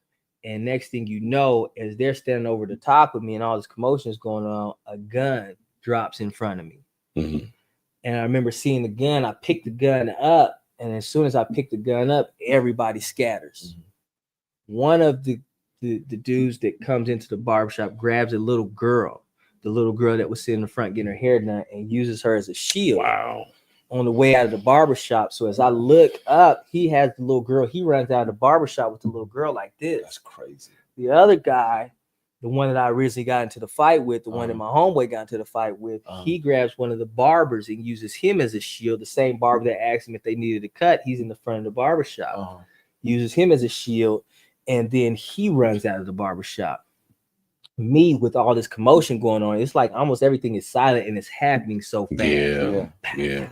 And next thing you know, as they're standing over the top of me and all this commotion is going on, a gun drops in front of me. And I remember seeing the gun. I picked the gun up And as soon as I pick the gun up, everybody scatters. One of the dudes that comes into the barbershop grabs a little girl, the little girl that was sitting in the front getting her hair done, and uses her as a shield. Wow. On the way out of the barbershop. So as I look up, he has the little girl. He runs out of the barbershop with the little girl like this. That's crazy. The other guy, the one that I originally got into the fight with, the one that my homeboy got into the fight with, he grabs one of the barbers and uses him as a shield. The same barber that asked him if they needed a cut, he's in the front of the barbershop. Uses him as a shield, and then he runs out of the barbershop. Me, with all this commotion going on, it's like almost everything is silent and it's happening so fast. Yeah.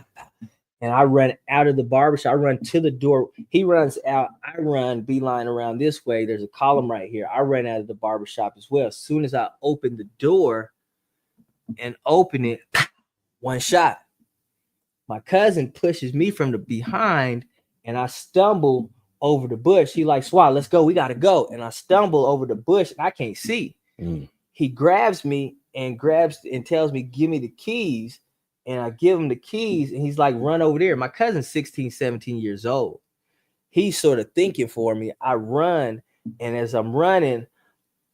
And I run out of the barbershop. I run to the door. He runs out. I run beeline around this way. There's a column right here. I ran out of the barbershop as well. As soon as I open the door and open it, one shot. My cousin pushes me from the behind, and I stumble over the bush. He like, Swat, let's go. We got to go. And I stumble over the bush, and I can't see. He grabs me and tells me, give me the keys. And I give him the keys, and he's like, run over there. My cousin's 16, 17 years old. He's sort of thinking for me. I run, and as I'm running,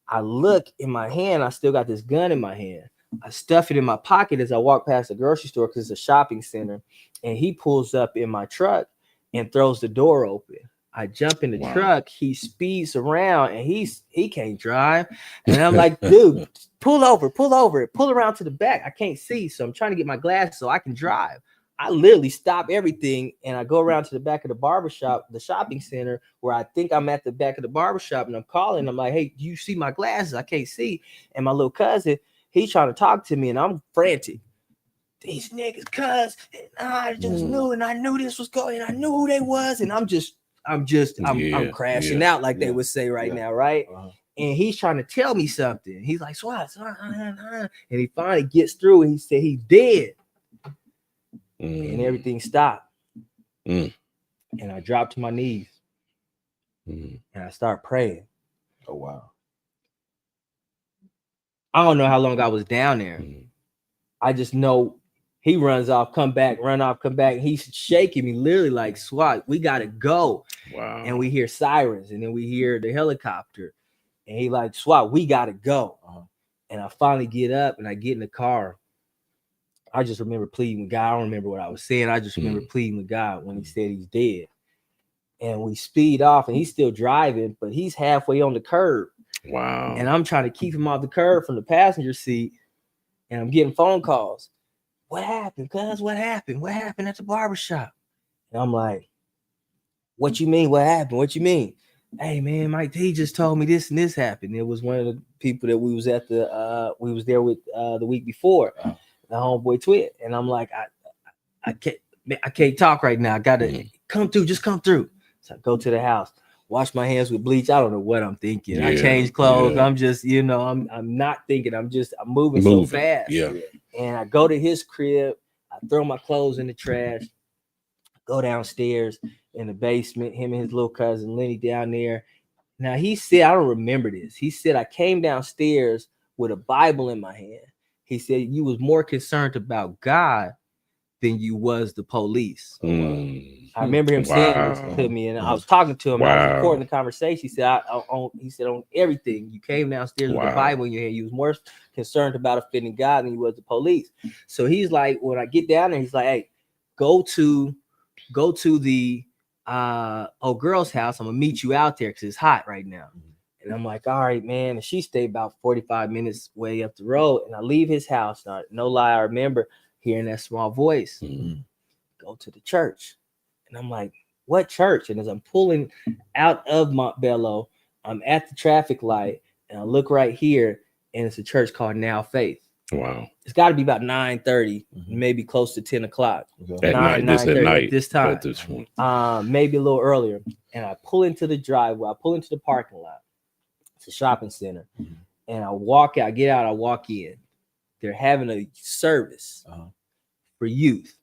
I look in my hand. I still got this gun in my hand. I stuff it in my pocket as I walk past the grocery store because it's a shopping center. And he pulls up in my truck and throws the door open. I jump in the truck. He speeds around, and he can't drive. And I'm like, dude, pull over, pull around to the back. I can't see, so I'm trying to get my glasses so I can drive. I literally stop everything, and I go around to the back of the barbershop, the shopping center, where I think I'm at the back of the barbershop, and I'm calling. I'm like, hey, do you see my glasses? I can't see. And my little cousin, he's trying to talk to me, and I'm frantic. These niggas, cuz, I just knew, and I knew this was going. I knew who they was, and I'm crashing out, like they would say right now, right? And he's trying to tell me something. He's like, Swat, and he finally gets through, and he said he's dead. And everything stopped. And I dropped to my knees. And I started praying. Oh, wow. I don't know how long I was down there. I just know he runs off, come back, run off, come back. He's shaking me, literally like, Swat, we got to go. Wow. And we hear sirens, and then we hear the helicopter. And he like, Swat, we got to go. And I finally get up, and I get in the car. I just remember pleading with God. I don't remember what I was saying. I just remember pleading with God when he said he's dead. And we speed off, and he's still driving, but he's halfway on the curb. Wow. And I'm trying to keep him off the curb from the passenger seat. And I'm getting phone calls. What happened, cuz? What happened? What happened at the barbershop? And I'm like, what you mean? What happened? What you mean? Hey man, Mike, he just told me this and this happened. It was one of the people that we was at we was there with the week before, the homeboy twin. And I'm like, I can't talk right now. I gotta come through, just come through. So I go to the house, wash my hands with bleach. I don't know what I'm thinking. I change clothes. I'm just, I'm not thinking. I'm moving so fast. And I go to his crib. I throw my clothes in the trash. Go downstairs in the basement. Him and his little cousin Lenny down there. Now he said, I don't remember this. He said I came downstairs with a Bible in my hand. He said you was more concerned about God than you was the police. I remember him saying this to me, and I was talking to him. I was recording the conversation. He said, he said on everything, you came downstairs with the Bible in your hand. You was more concerned about offending God than you was the police. So he's like, when I get down there, he's like, hey, go to the old girl's house. I'm gonna meet you out there because it's hot right now. And I'm like, all right, man. And she stayed about 45 minutes way up the road. And I leave his house. Now, no lie, I remember hearing that small voice. Go to the church. And I'm like, what church? And as I'm pulling out of Montbello, I'm at the traffic light, and I look right here, and it's a church called Now Faith. Wow. It's got to be about 9:30, maybe close to 10 o'clock. At night, this at night. This time. At this point. Maybe a little earlier. And I pull into the driveway. I pull into the parking lot. It's a shopping center. And I walk out, I get out, I walk in. They're having a service for youth.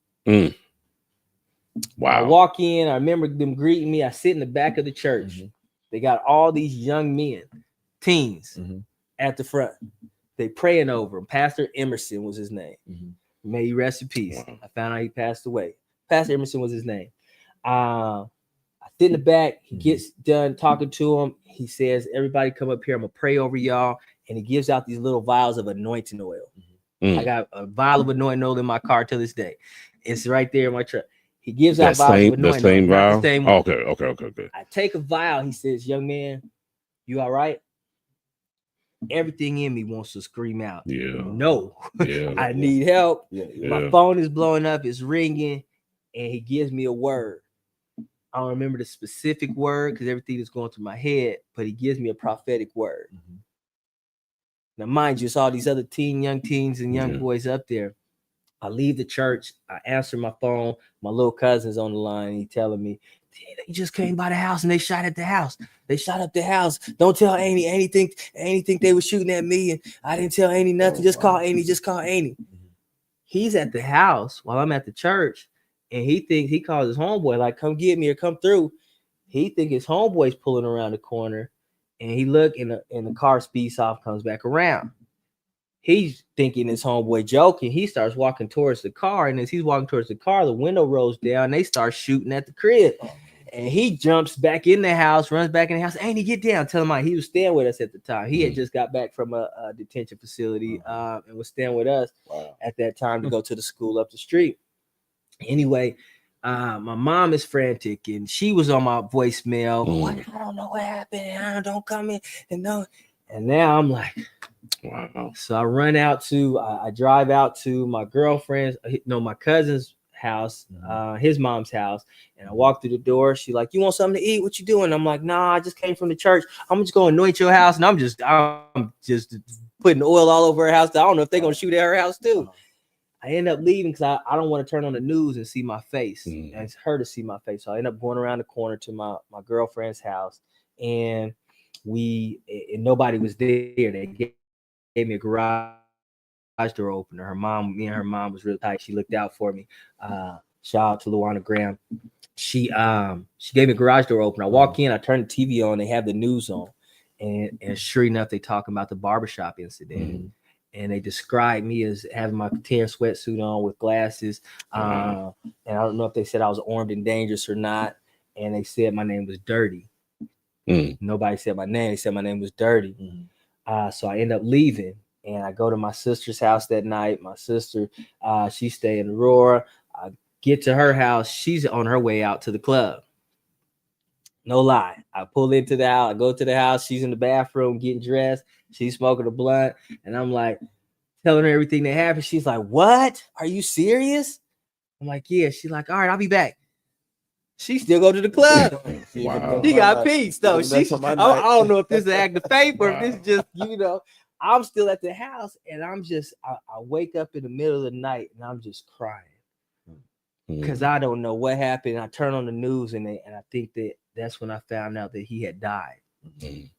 Wow. I walk in, I remember them greeting me. I sit in the back of the church. They got all these young men, teens, at the front. They praying over him. Pastor Emerson was his name. May he rest in peace. I found out he passed away. Pastor Emerson was his name. I sit in the back. He gets done talking to him. He says, everybody come up here. I'm going to pray over y'all. And he gives out these little vials of anointing oil. I got a vial of anointing oil in my car till this day. It's right there in my truck. He gives out vials of anointing oil. Vial? The same one. Okay. I take a vial. He says, young man, you all right? Everything in me wants to scream out. Yeah. No. Yeah. I need help. Yeah. My phone is blowing up. It's ringing. And he gives me a word. I don't remember the specific word because everything is going through my head, but he gives me a prophetic word. Now, mind you, it's all these other young teens and young boys up there. I leave the church. I answer my phone. My little cousin's on the line. He's telling me, they just came by the house and they shot at the house. They shot up the house. Don't tell Amy anything they were shooting at me. And I didn't tell Amy nothing. Just call Amy. Just call Amy. He's at the house while I'm at the church. And he calls his homeboy, like, come get me or come through. He think his homeboy's pulling around the corner. And he look and the car speeds off, comes back around. He's thinking his homeboy joking. He starts walking towards the car. And as he's walking towards the car, the window rolls down. They start shooting at the crib. And he jumps back in the house, runs back in the house. Ain't he get down? Tell him he was staying with us at the time. He had just got back from a detention facility and was staying with us at that time to go to the school up the street. Anyway, my mom is frantic and she was on my voicemail. I don't know what happened. I don't come in and no. And now I'm like, wow. So I run out to, I drive out to my girlfriend's, my cousin's house, his mom's house. And I walk through the door. She like, you want something to eat? What you doing? I'm like, nah, I just came from the church. I'm just going to anoint your house. And I'm just putting oil all over her house. I don't know if they're going to shoot at her house too. I end up leaving because I don't want to turn on the news and see my face. And it's her to see my face. So I end up going around the corner to my girlfriend's house. And nobody was there. They gave me a garage door opener. Me and her mom was real tight. She looked out for me. Shout out to Luana Graham. She gave me a garage door opener. I walk in, I turn the TV on, they have the news on. And sure enough, they talking about the barbershop incident. And they described me as having my tan sweatsuit on with glasses. And I don't know if they said I was armed and dangerous or not. And they said my name was Dirty. Nobody said my name. They said my name was Dirty. So I end up leaving. And I go to my sister's house that night. My sister, she stay in Aurora. I get to her house. She's on her way out to the club. No lie. I pull into the house. I go to the house. She's in the bathroom getting dressed. She's smoking a blunt. And I'm like, telling her everything that happened. She's like, what? Are you serious? I'm like, yeah. She's like, all right, I'll be back. She still go to the club. Wow. She got peace though. I don't know if this is an act of faith or if this is just, I'm still at the house and I'm just, I wake up in the middle of the night and I'm just crying because I don't know what happened. I turn on the news and I think that's when I found out that he had died. And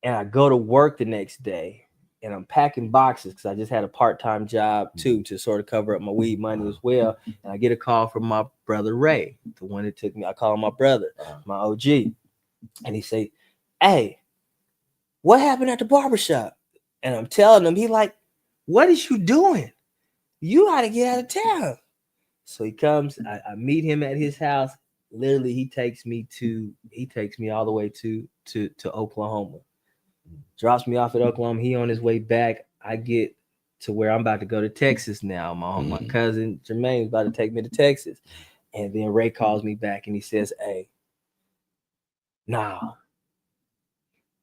I go to work the next day and I'm packing boxes because I just had a part-time job too to sort of cover up my weed money as well. And I get a call from my brother Ray, the one that took me. I call him my brother, my OG. And he say, hey, what happened at the barbershop? And I'm telling him, he like, what is you doing? You got to get out of town. So he comes, I meet him at his house. Literally, he takes me all the way to Oklahoma. Drops me off at Oklahoma. He on his way back. I get to where I'm about to go to Texas now. My cousin Jermaine's about to take me to Texas. And then Ray calls me back and he says, hey, nah.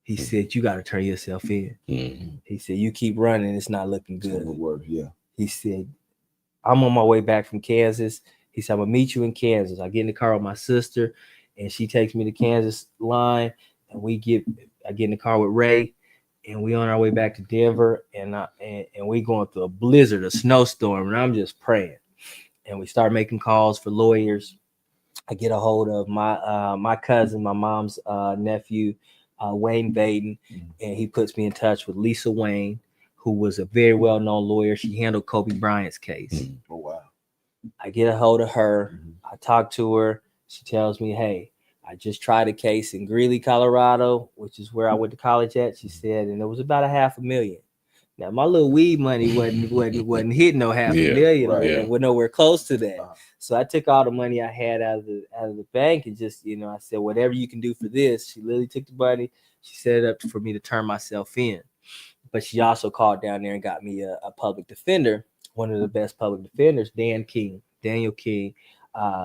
He said, you got to turn yourself in. He said, you keep running. It's not looking good. He said, I'm on my way back from Kansas. He said, I'm going to meet you in Kansas. I get in the car with my sister and she takes me to Kansas line and I get in the car with Ray and we on our way back to Denver and we going through a blizzard, a snowstorm, and I'm just praying. And we start making calls for lawyers. I get a hold of my cousin, my mom's nephew, Wayne Baden, and he puts me in touch with Lisa Wayne, who was a very well-known lawyer. She handled Kobe Bryant's case. Oh, wow. I get a hold of her. I talk to her. She tells me, hey, I just tried a case in Greeley, Colorado, which is where I went to college at. She said, and it was about $500,000. Now my little weed money wasn't hitting no half a million, right. We're nowhere close to that. Uh-huh. So I took all the money I had out of the bank and just, I said, whatever you can do for this. She literally took the money. She set it up for me to turn myself in. But she also called down there and got me a public defender, one of the best public defenders, Daniel King.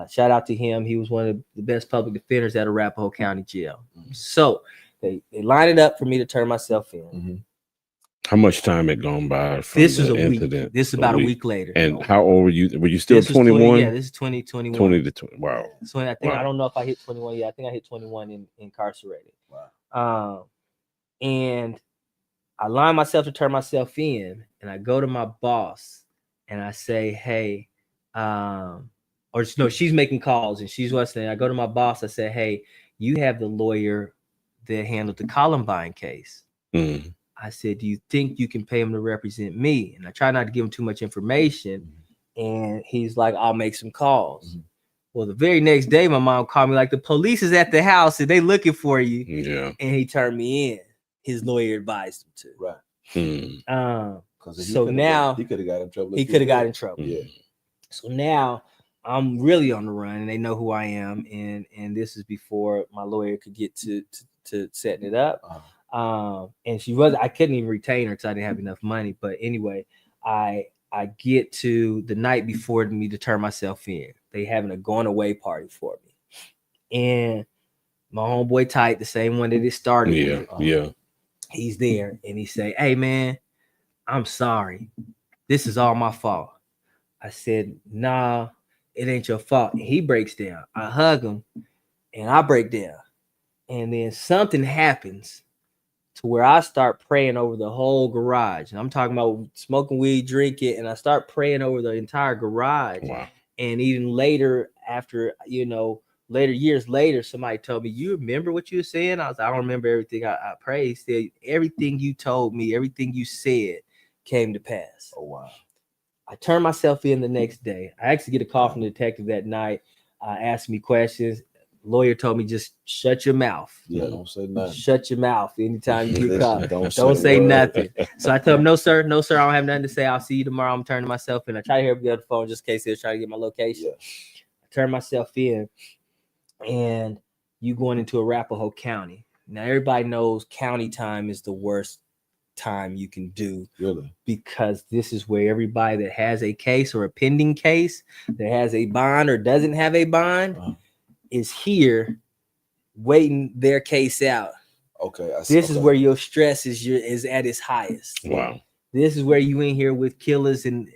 Shout out to him. He was one of the best public defenders at Arapahoe County Jail. Mm-hmm. So they lined it up for me to turn myself in. Mm-hmm. How much time had gone by from this is the a incident? Week. This is about a week later. And how old were you? Were you still 21? Yeah, this is 2021. 20 to 20. Wow. So I think I don't know if I hit 21 yet. I think I hit 21 incarcerated. Wow. And I line myself to turn myself in, and I go to my boss and I say, hey, or no, she's making calls and she's listening. I go to my boss. I say, hey, you have the lawyer that handled the Columbine case. Mm. I said, do you think you can pay him to represent me? And I try not to give him too much information. And he's like, I'll make some calls. Mm-hmm. Well, the very next day, my mom called me like, the police is at the house and they looking for you. Yeah. And he turned me in. His lawyer advised him to. Right. So now he could have got in trouble. He could have got in trouble. Yeah. So now I'm really on the run and they know who I am. And this is before my lawyer could get to setting it up. And I couldn't even retain her because I didn't have enough money. But anyway, I get to the night before me to turn myself in. They having a going away party for me. And my homeboy Tight, the same one that it started. Yeah. He's there and he say, hey man, I'm sorry. This is all my fault. I said, nah, it ain't your fault. And he breaks down. I hug him and I break down. And then something happens to where I start praying over the whole garage. And I'm talking about smoking weed, drinking, and I start praying over the entire garage. Wow. And even later, after, years later, somebody told me, you remember what you were saying? I don't remember everything I prayed. Said, everything you told me, everything you said came to pass. Oh, wow. I turned myself in the next day. I actually get a call from the detective that night, asked me questions. Lawyer told me just shut your mouth. Yeah, don't say nothing. Shut your mouth anytime you get caught. Don't say nothing. So I told him, no, sir, I don't have nothing to say. I'll see you tomorrow. I'm turning myself in. I try to hear everybody on the phone just in case they're trying to get my location. Yeah. I turn myself in, and you going into Arapahoe County. Now everybody knows county time is the worst time you can do. Really? Because this is where everybody that has a case or a pending case, that has a bond or doesn't have a bond, is here waiting their case out. Okay. This is where your stress is at its highest. Wow. This is where you in here with killers and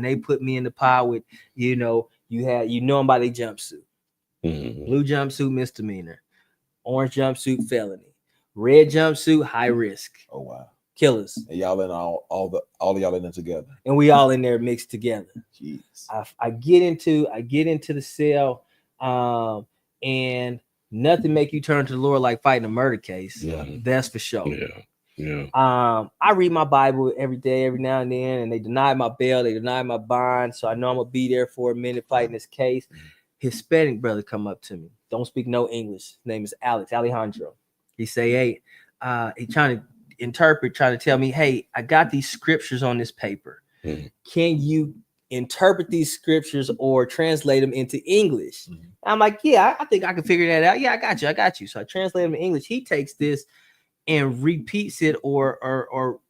they put me in the pile with, you know them by their jumpsuit. Mm-hmm. Blue jumpsuit, misdemeanor. Orange jumpsuit, felony. Red jumpsuit, high risk. Oh wow. Killers. And y'all in all of y'all in there together. And we all in there mixed together. Jeez. I get into the cell. And nothing make you turn to the Lord like fighting a murder case. Yeah, that's for sure. Yeah. I read my Bible every day, every now and then, and they denied my bail, they denied my bond, so I know I'm gonna be there for a minute fighting this case. Hispanic brother come up to me, don't speak no English. His name is Alejandro. He say, hey, he trying to interpret, trying to tell me, hey, I got these scriptures on this paper. Mm-hmm. Can you interpret these scriptures or translate them into English? Mm-hmm. I'm like, yeah, I think I can figure that out. Yeah, I got you. So I translate them in English. He takes this and repeats it or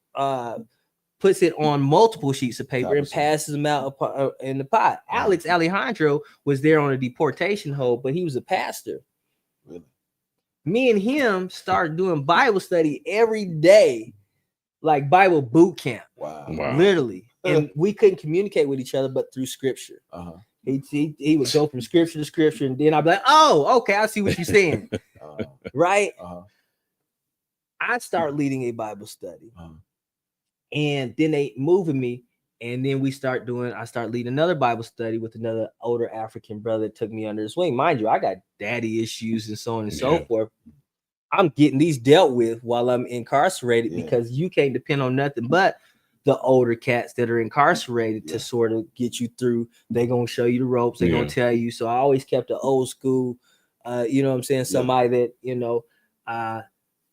puts it on multiple sheets of paper and passes them out in the pot. Alejandro was there on a deportation hold, but he was a pastor. Really? Me and him started doing Bible study every day, like Bible boot camp. Wow. Literally. And we couldn't communicate with each other but through scripture. Uh-huh. He would go from scripture to scripture, and then I'd be like, oh, okay, I see what you're saying. Right? Uh-huh. I start leading a Bible study. Uh-huh. And then they moving me, and then I start leading another Bible study with another older African brother that took me under his wing. Mind you, I got daddy issues and so on and so forth. I'm getting these dealt with while I'm incarcerated because you can't depend on nothing but the older cats that are incarcerated to sort of get you through. They're going to show you the ropes. They're going to tell you. So I always kept an old school, you know what I'm saying? Somebody that,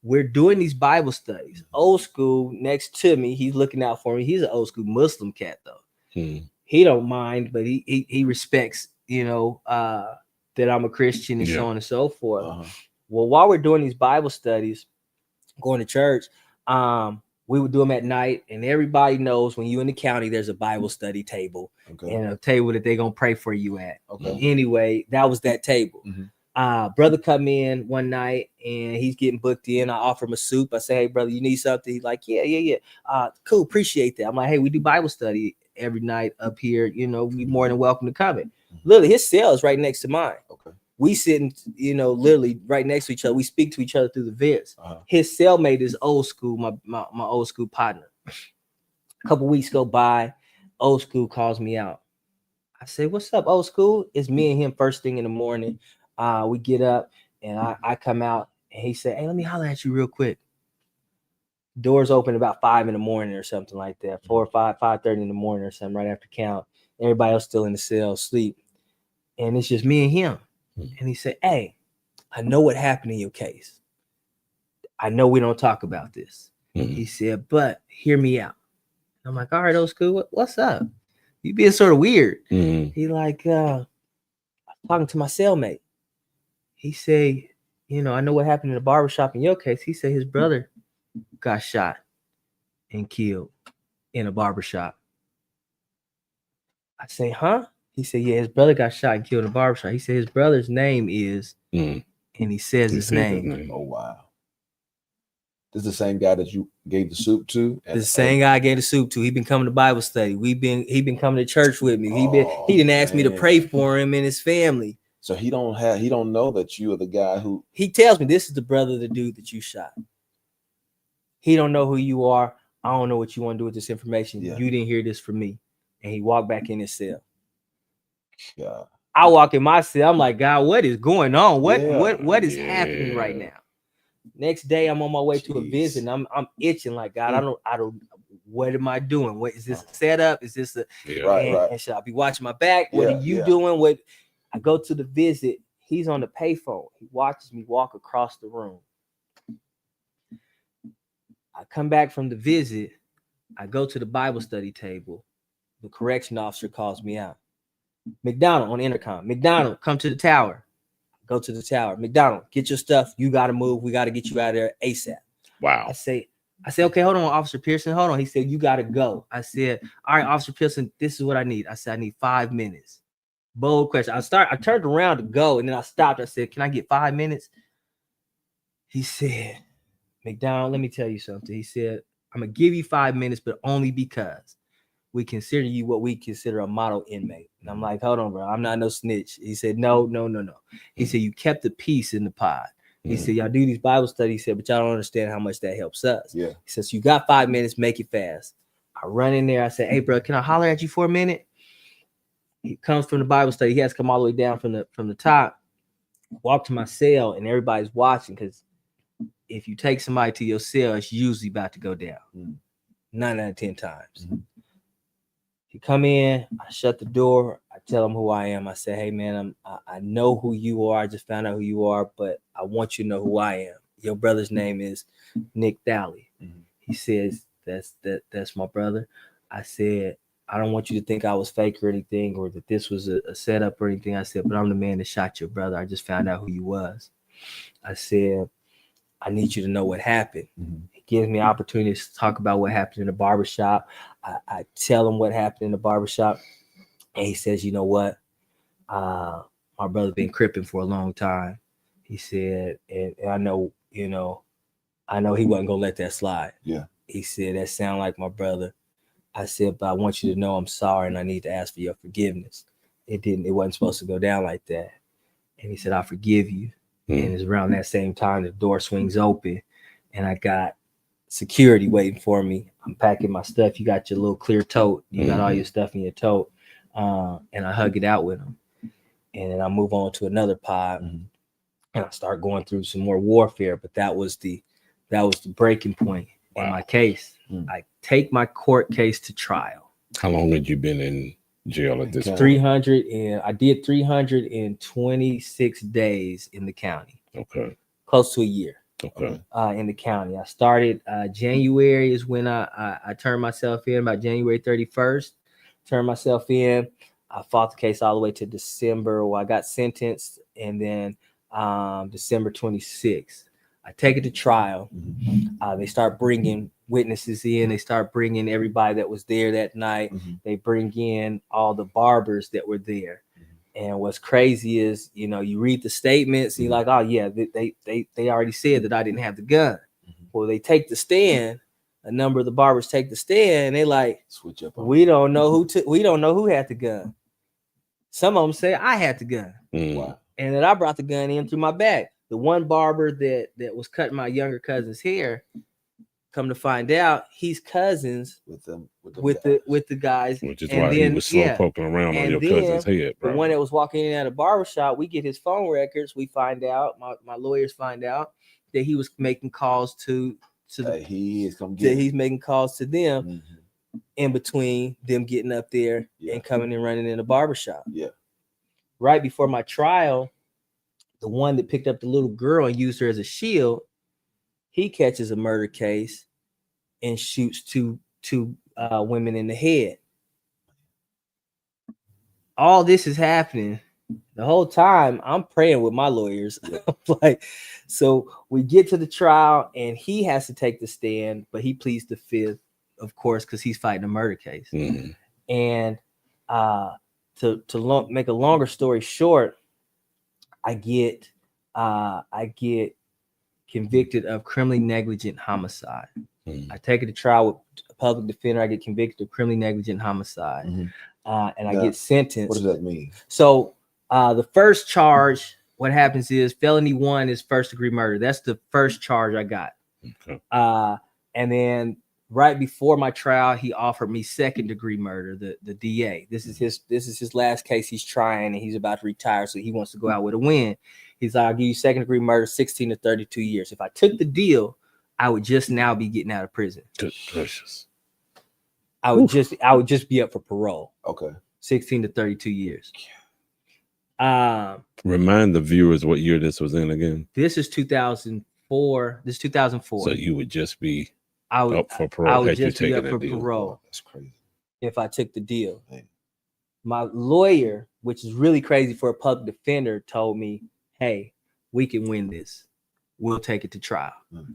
we're doing these Bible studies. Old school next to me, he's looking out for me. He's an old school Muslim cat though. He don't mind, but he respects, that I'm a Christian and so on and so forth. Well, while we're doing these Bible studies, going to church, we would do them at night, and everybody knows when you in the county, there's a Bible study table and a table that they're gonna pray for you at. Anyway, that was that table. Brother come in one night and he's getting booked in. I offer him a soup. I say, hey brother, you need something? He's like, yeah. Cool, appreciate that. I'm like, hey, we do Bible study every night up here. We more than welcome to come in. Literally, his cell is right next to mine. We sitting, literally right next to each other. We speak to each other through the vents. His cellmate is old school, my old school partner. A couple weeks go by, old school calls me out. I say, what's up, old school? It's me and him first thing in the morning. We get up and I come out and he said, hey, let me holler at you real quick. Doors open about 5 a.m. or something like that. 4 or 5:30 in the morning or something, right after count. Everybody else still in the cell, sleep. And it's just me and him. And he said, hey, I know what happened in your case. I know we don't talk about this. He said, but hear me out. I'm like, all right, old school, what's up? You being sort of weird. He like, I'm talking to my cellmate. He said, I know what happened in the barbershop in your case. He said his brother got shot and killed in a barbershop. I say, huh? He said, yeah, his brother got shot and killed in a barbershop. He said his brother's name is, and he says his name. Oh, wow. This is the same guy that you gave the soup to? The same guy I gave the soup to. He been coming to Bible study. He been coming to church with me. He didn't ask me to pray for him and his family. So he don't know that you are the guy who. He tells me this is the brother of the dude that you shot. He don't know who you are. I don't know what you want to do with this information. You didn't hear this from me. And he walked back in his cell. Yeah. I walk in my cell. I'm like, God, what is going on? What is happening right now? Next day, I'm on my way to a visit. And I'm itching like, God, I don't. What am I doing? What is this a setup? Is this a right? And should I be watching my back? What are you doing? What? I go to the visit. He's on the payphone. He watches me walk across the room. I come back from the visit. I go to the Bible study table. The correction officer calls me out. McDonald on the intercom. McDonald, come to the tower. Go to the tower. McDonald, get your stuff. You got to move. We got to get you out of there ASAP. Wow. I say, okay, hold on, Officer Pearson. Hold on. He said, you got to go. I said, all right, Officer Pearson, this is what I need. I said, I need 5 minutes. Bold question. I turned around to go and then I stopped. I said, can I get 5 minutes? He said, McDonald, let me tell you something. He said, I'm going to give you 5 minutes, but only because we consider you what we consider a model inmate. And I'm like, hold on, bro. I'm not no snitch. He said, no. He said, you kept the peace in the pod. He said, y'all do these Bible studies. He said, but y'all don't understand how much that helps us. Yeah. He says, you got 5 minutes, make it fast. I run in there. I said, hey, bro, can I holler at you for a minute? He comes from the Bible study. He has to come all the way down from the top, walk to my cell, and everybody's watching because if you take somebody to your cell, it's usually about to go down 9 out of 10 times. He come in, I shut the door, I tell him who I am. I say, hey man, I know who you are. I just found out who you are, but I want you to know who I am. Your brother's name is Nick Dowley. He says, that's my brother. I said, I don't want you to think I was fake or anything, or that this was a setup or anything. I said, but I'm the man that shot your brother. I just found out who you was. I said, I need you to know what happened. He gives me opportunity to talk about what happened in the barbershop. I tell him what happened in the barbershop. And he says, you know what? My brother been cripping for a long time. He said, and I know, he wasn't gonna let that slide. Yeah. He said, that sound like my brother. I said, but I want you to know I'm sorry and I need to ask for your forgiveness. It wasn't supposed to go down like that. And he said, I forgive you. And it's around that same time the door swings open and I got security waiting for me. I'm packing my stuff. You got your little clear tote. You got all your stuff in your tote. And I hug it out with him. And then I move on to another pod and I start going through some more warfare. But that was the breaking point in my case. I take my court case to trial. How long had you been in jail at this point? 300 and I did 326 days in the county. Okay. Close to a year. Okay. In the county. I started January is when I turned myself in, about January 31st. Turned myself in. I fought the case all the way to December where I got sentenced, and then December 26th. I take it to trial. They start bringing witnesses in. They start bringing everybody that was there that night. They bring in all the barbers that were there. And what's crazy is, you know, you read the statements and you're like, oh yeah, they already said that I didn't have the gun. Well, they take the stand. A number of the barbers take the stand. And they like, switch up. We don't know who had the gun. Some of them say I had the gun. Wow. And then I brought the gun in through my bag. The one barber that was cutting my younger cousin's hair, come to find out, he's cousins with the guys. Which is and why then, he was slow poking around on your cousin's head, bro. The one that was walking in at a barbershop, we get his phone records. We find out, my lawyers find out that he was making calls to he's making calls to them in between them getting up there and coming and running in the barbershop. Yeah. Right before my trial, the one that picked up the little girl and used her as a shield, he catches a murder case and shoots two women in the head. All this is happening. The whole time I'm praying with my lawyers. Like, so we get to the trial and he has to take the stand, but he pleads the fifth, of course, because he's fighting a murder case. And to make a longer story short, I get convicted of criminally negligent homicide. I take it to trial with a public defender. I get convicted of criminally negligent homicide, and I get sentenced. What does that mean? So the first charge, what happens is felony 1 is first degree murder. That's the first charge I got. Okay. And then right before my trial, he offered me second degree murder. The DA. This is his last case he's trying, and he's about to retire, so he wants to go out with a win. He's like, I'll give you second degree murder, 16 to 32 years. If I took the deal, I would just now be getting out of prison. Good gracious. I would just be up for parole. Okay. 16 to 32 years. Remind the viewers what year this was in again. This is 2004. This is 2004. So you would just be up for parole. I would just be up for deal. parole. That's crazy. If I took the deal. Man. My lawyer, which is really crazy for a public defender, told me, hey, we can win this. We'll take it to trial.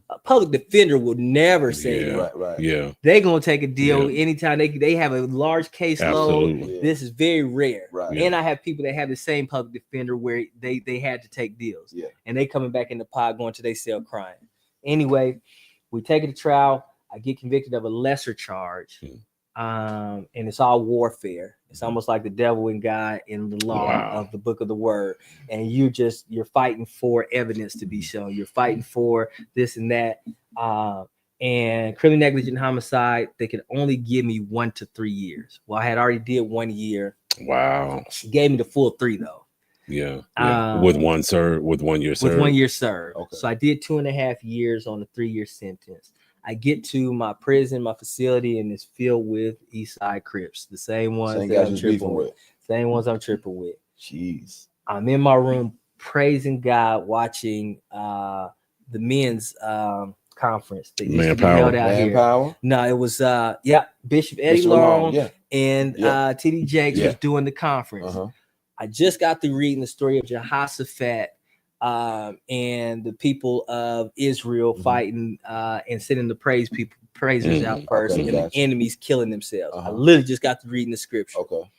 A public defender would never say that. Right. Yeah. They're going to take a deal anytime they have a large caseload. Absolutely. This is very rare. Right. And I have people that have the same public defender where they had to take deals. Yeah. And they coming back in the pod going to their cell crying. Anyway, we take it to trial. I get convicted of a lesser charge. And it's all warfare. It's almost like the devil and God in the law of the book of the word. And you're fighting for evidence to be shown. You're fighting for this and that. And criminally negligent homicide, they could only give me 1 to 3 years. Well, I had already did 1 year. Wow. She gave me the full 3 though. Yeah. With 1 year served. With 1 year served. Okay. So I did 2.5 years on a 3-year sentence. I get to my prison, my facility, and it's filled with East Side Crips, the same ones that I'm tripping with. Same ones I'm tripping with. Jeez. I'm in my room praising God, watching the men's conference that used to be held out here. No, it was Bishop Eddie Long and TD Jakes was doing the conference. I just got through reading the story of Jehoshaphat and the people of Israel fighting and sending the praisers out first, and the enemies killing themselves. I literally just got to reading the scripture. Okay.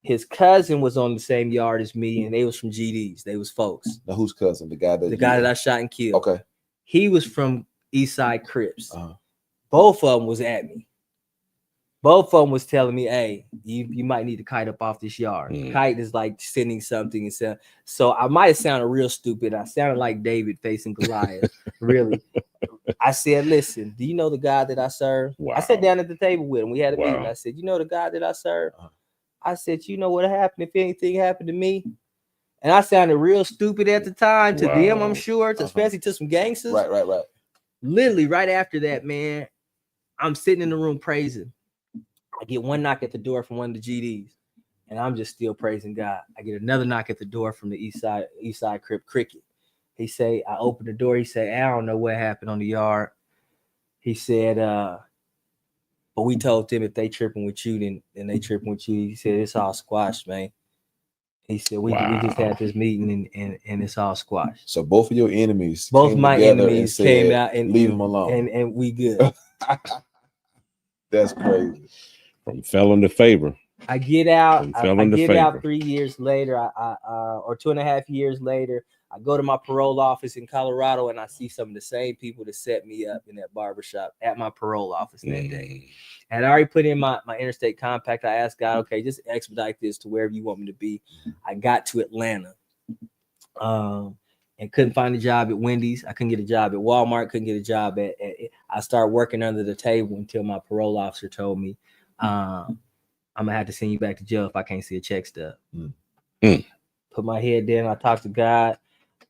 His cousin was on the same yard as me, and they was from GDs. They was folks. Now whose cousin? The guy that I shot and killed. Okay. He was from East Side Crips. Both of them was at me. Both of them was telling me, hey, you might need to kite up off this yard. Kite is like sending something. And so I might have sounded real stupid. I sounded like David facing Goliath, really. I said, listen, do you know the God that I serve? Wow. I sat down at the table with him. We had a meeting. I said, you know the God that I serve? I said, you know what happened if anything happened to me? And I sounded real stupid at the time to them, I'm sure, especially to some gangsters. Right. Literally right after that, man, I'm sitting in the room praising. I get one knock at the door from one of the GDs, and I'm just still praising God. I get another knock at the door from the East Side Crip Cricket. He say, I opened the door. He said, I don't know what happened on the yard. He said, but we told them if they tripping with you, then they tripping with you. He said, it's all squashed, man. He said, we just had this meeting and it's all squashed. So both of your enemies, both my enemies came out and leave them alone. And we good. That's crazy. From felon to favor. I get out. I get favor. out 3 years later. Or 2.5 years later. I go to my parole office in Colorado and I see some of the same people that set me up in that barbershop at my parole office that day. And I already put in my interstate compact. I asked God, okay, just expedite this to wherever you want me to be. I got to Atlanta and couldn't find a job at Wendy's. I couldn't get a job at Walmart. Couldn't get a job at I started working under the table until my parole officer told me, I'm going to have to send you back to jail if I can't see a check stub. Put my head down. I talked to God.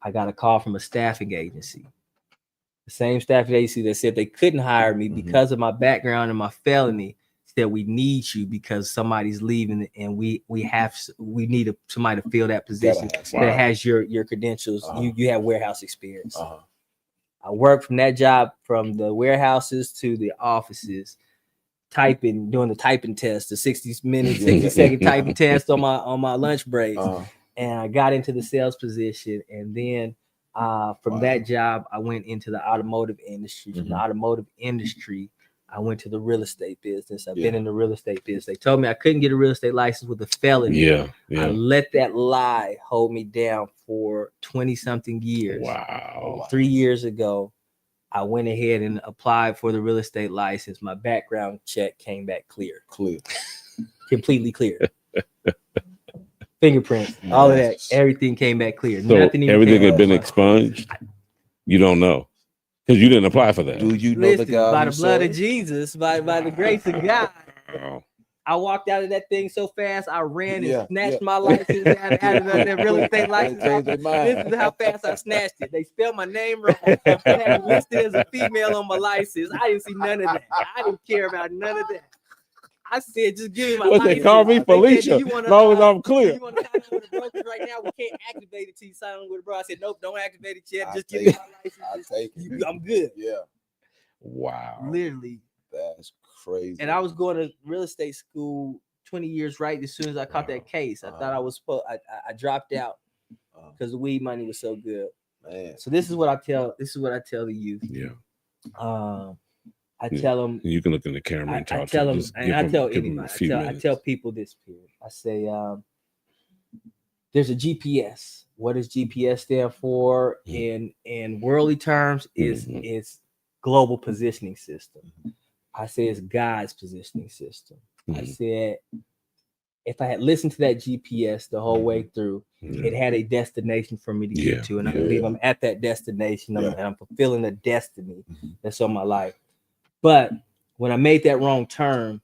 I got a call from a staffing agency. The same staffing agency that said they couldn't hire me because of my background and my felony, said we need you because somebody's leaving and we need somebody to fill that position that has your credentials. You have warehouse experience. I worked from that job from the warehouses to the offices, doing the typing test, the 60-second typing test on my lunch breaks. And I got into the sales position, and then from that job, I went into the automotive industry. From the automotive industry, I went to the real estate business. I've been in the real estate business. They told me I couldn't get a real estate license with a felony. I let that lie hold me down for 20-something years. Wow. 3 years ago, I went ahead and applied for the real estate license. My background check came back clear. Completely clear. Fingerprints, all of that, everything came back clear. So nothing everything had been expunged. You don't know because you didn't apply for that. Do you know the God by the blood saved? of Jesus, by the grace of God? I walked out of that thing so fast, I ran and snatched my license out of that real estate license. This is how fast I snatched it. They spelled my name wrong. They had me listed as a female on my license. I didn't see none of that. I didn't care about none of that. I said, just give me my license. They call me Felicia, as long as I'm clear. You want to sign on with the brokers right now? We can't activate it till you sign on with the broker. I said, nope, don't activate it yet. Just give me my license. I'll take it. I'm good. Yeah. Wow. Literally. That's crazy. And I was going to real estate school 20 years right as soon as I caught that case. I thought I was supposed. I dropped out because the weed money was so good. Man. So this is what I tell the youth. Yeah. I tell them. You can look in the camera and talk. I tell them, and I tell anybody. I tell people this period. I say, there's a GPS. What does GPS stand for in worldly terms? Is global positioning system. I say it's God's positioning system. I said, if I had listened to that GPS the whole way through, it had a destination for me to get to, and I believe I'm at that destination, and I'm fulfilling the destiny that's on my life. But when I made that wrong turn,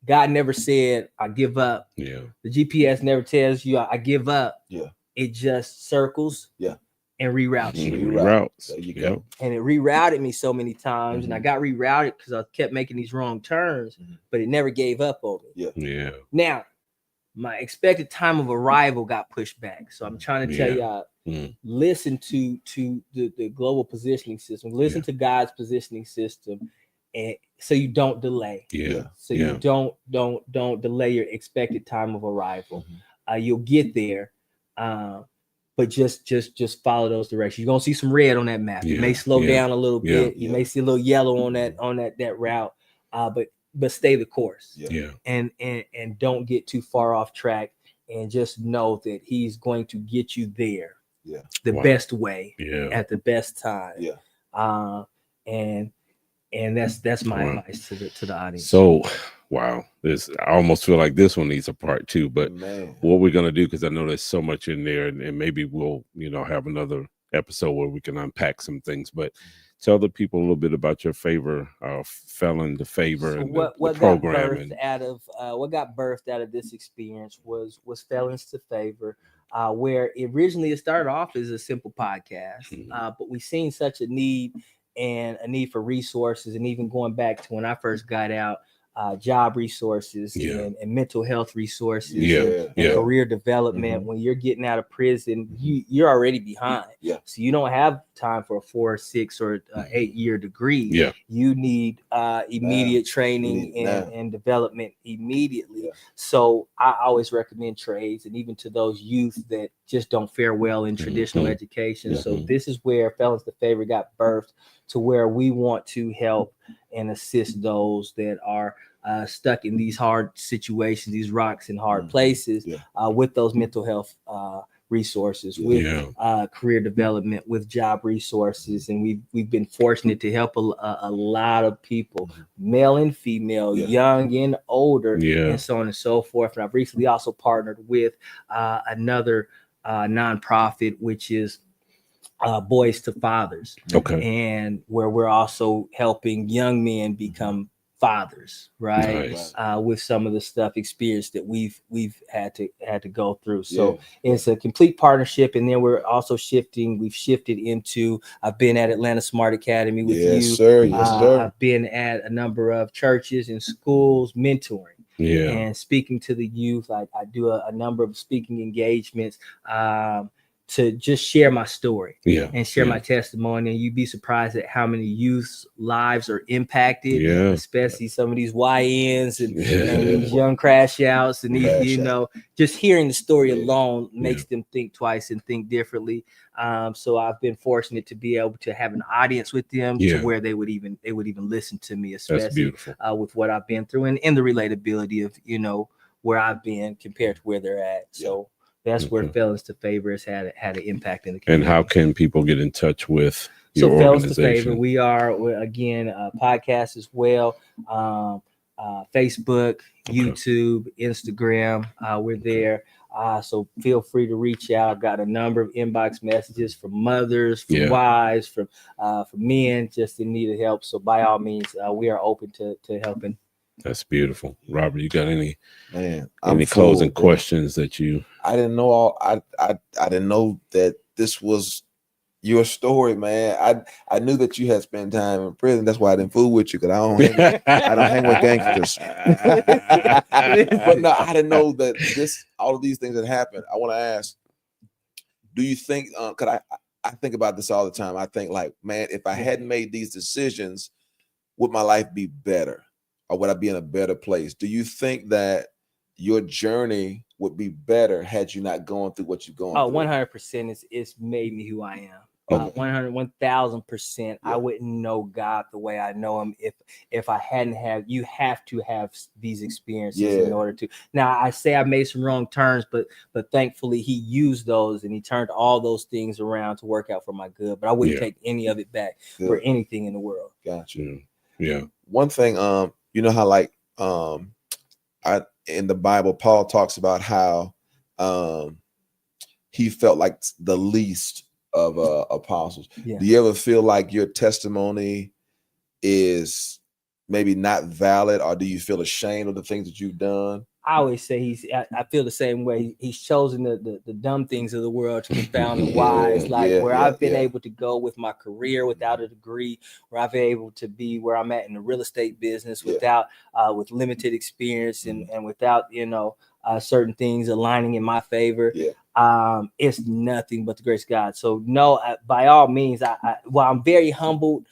God never said, I give up. Yeah. The GPS never tells you I give up. Yeah. It just circles and reroutes you. Reroutes. There you go. And it rerouted me so many times. And I got rerouted because I kept making these wrong turns, but it never gave up on me. Yeah. Now, my expected time of arrival got pushed back. So I'm trying to tell y'all, listen to the global positioning system, listen to God's positioning system, and so you don't delay. So you don't delay your expected time of arrival. You'll get there, but just follow those directions. You're gonna see some red on that map. You may slow down a little bit. You may see a little yellow on that route, but stay the course. And don't get too far off track. And just know that He's going to get you there. The best way at the best time. And that's my advice to the audience. So I almost feel like this one needs a part 2, but what we're gonna do, because I know there's so much in there, and maybe we'll have another episode where we can unpack some things. But tell the people a little bit about your favor, Felon to Favor, so and what program. What got birthed out of this experience was Felons to Favor, where originally it started off as a simple podcast, but we seen such a need for resources, and even going back to when I first got out, job resources Yeah. and mental health resources Yeah. and career development. When you're getting out of prison, you're already behind. Yeah. So you don't have time for a 4, 6, or 8-year degree. Yeah. You need immediate training and development immediately. Yeah. So I always recommend trades, and even to those youth that just don't fare well in traditional education. So this is where Felons the Favor got birthed, to where we want to help and assist those that are stuck in these hard situations, these rocks and hard places, with those mental health resources, with career development, with job resources. And we've been fortunate to help a lot of people, male and female, young and older, and so on and so forth. And I've recently also partnered with another nonprofit, which is Boys to Fathers. Okay. And where we're also helping young men become fathers, right? Nice. With some of the experience that we've had to go through. So it's a complete partnership. And then we've shifted into, I've been at Atlanta Smart Academy with you. Sir. Yes, sir. I've been at a number of churches and schools mentoring. And speaking to the youth. I do a number of speaking engagements to just share my story and share my testimony. And you'd be surprised at how many youth's lives are impacted, especially some of these YNs and these young crash outs. And these, just hearing the story alone makes them think twice and think differently. So I've been fortunate to be able to have an audience with them to where they would even listen to me, especially with what I've been through and the relatability of, where I've been compared to where they're at. So that's where Felons to Favor has had an impact in the community. And how can people get in touch with your Felons to Favor? organization? We're again podcast as well, Facebook, YouTube, Instagram. We're there. So feel free to reach out. I've got a number of inbox messages from mothers, from wives, from men just in need of help. So by all means, we are open to helping. That's beautiful. Robert, you got any I'm closing full, questions that you? I didn't know I didn't know that this was your story, man. I knew that you had spent time in prison. That's why I didn't fool with you, because I don't hang with gangsters. But no, I didn't know that all of these things that happened. I want to ask, do you think? Because I think about this all the time. I think, like, man, if I hadn't made these decisions, would my life be better, or would I be in a better place? Do you think that your journey would be better had you not gone through what you've gone through? 100%. It's made me who I am. 1,000%. I wouldn't know God the way I know him if I hadn't you have to have these experiences in order to. Now, I say I made some wrong turns, but thankfully he used those and he turned all those things around to work out for my good. But I wouldn't take any of it back for anything in the world. Gotcha. Yeah. One thing, you know how, like, in the Bible, Paul talks about how he felt like the least of apostles. Do you ever feel like your testimony is maybe not valid, or do you feel ashamed of the things that you've done? I always say I feel the same way. He's chosen the dumb things of the world to confound the wise. I've been able to go with my career without a degree, where I've been able to be where I'm at in the real estate business without with limited experience and without certain things aligning in my favor. It's nothing but the grace of God. So no, by all means, while I'm very humbled,